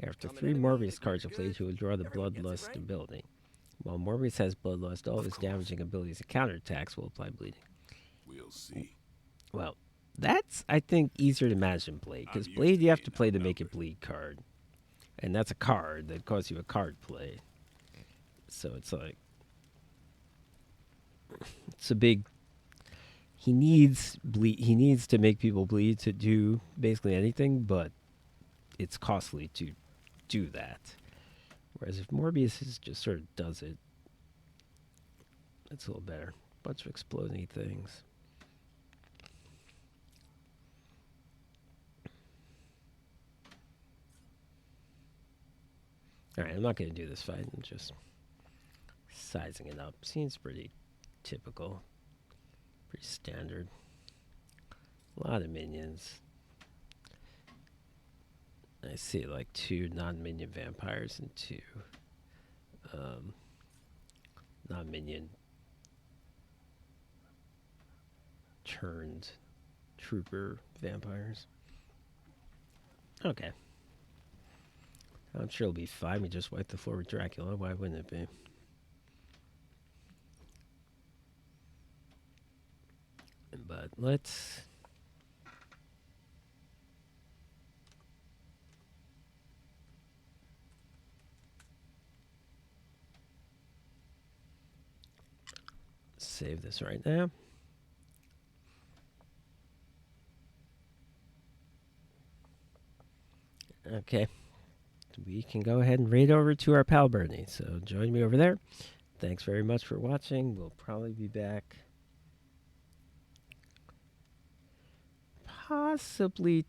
After 3 Morbius cards are played, he will draw the Bloodlust ability. While Morbius has Bloodlust, all his damaging abilities and counterattacks will apply bleeding.
We'll see.
Well, that's, I think, easier to manage than Blade. Because Blade, you have to play the Make It Bleed card. And that's a card that costs you a card play. So it's like... It's a big... He needs to make people bleed to do basically anything, but it's costly to do that. Whereas if Morbius just sort of does it, it's a little better. Bunch of exploding things. Alright, I'm not going to do this fight. I'm just sizing it up. Seems pretty typical. Pretty standard. A lot of minions. I see like 2 non-minion vampires and 2 non-minion turned trooper vampires. Okay. I'm sure it'll be fine. We just wiped the floor with Dracula. Why wouldn't it be? But let's... save this right now. Okay. We can go ahead and raid over to our pal Bernie. So join me over there. Thanks very much for watching. We'll probably be back possibly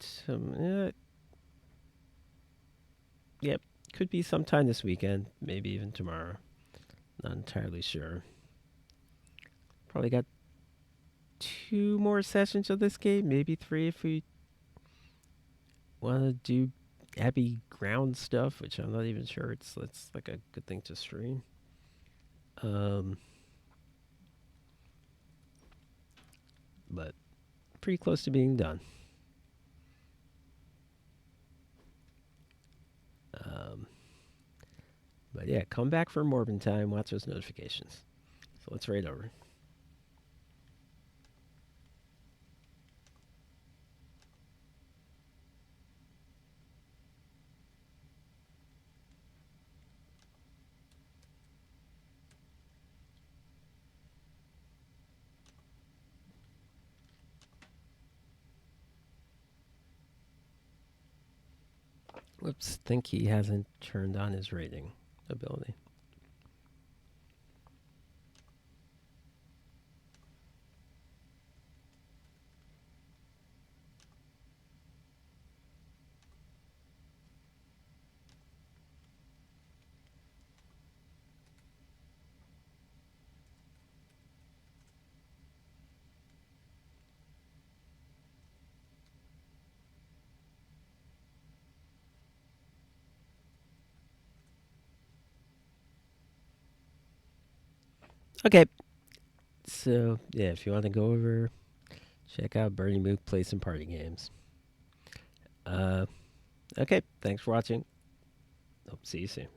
yep, could be sometime this weekend, maybe even tomorrow. Not entirely sure. Probably got 2 more sessions of this game, maybe 3 if we want to do Abbey Ground stuff, which I'm not even sure it's like a good thing to stream. But pretty close to being done. But yeah, come back for Morbin time. Watch those notifications. So let's raid over. Whoops, think he hasn't turned on his raiding ability. Okay. So, yeah, if you want to go over, check out Bernie Mook, play some party games. Okay, thanks for watching. Hope to see you soon.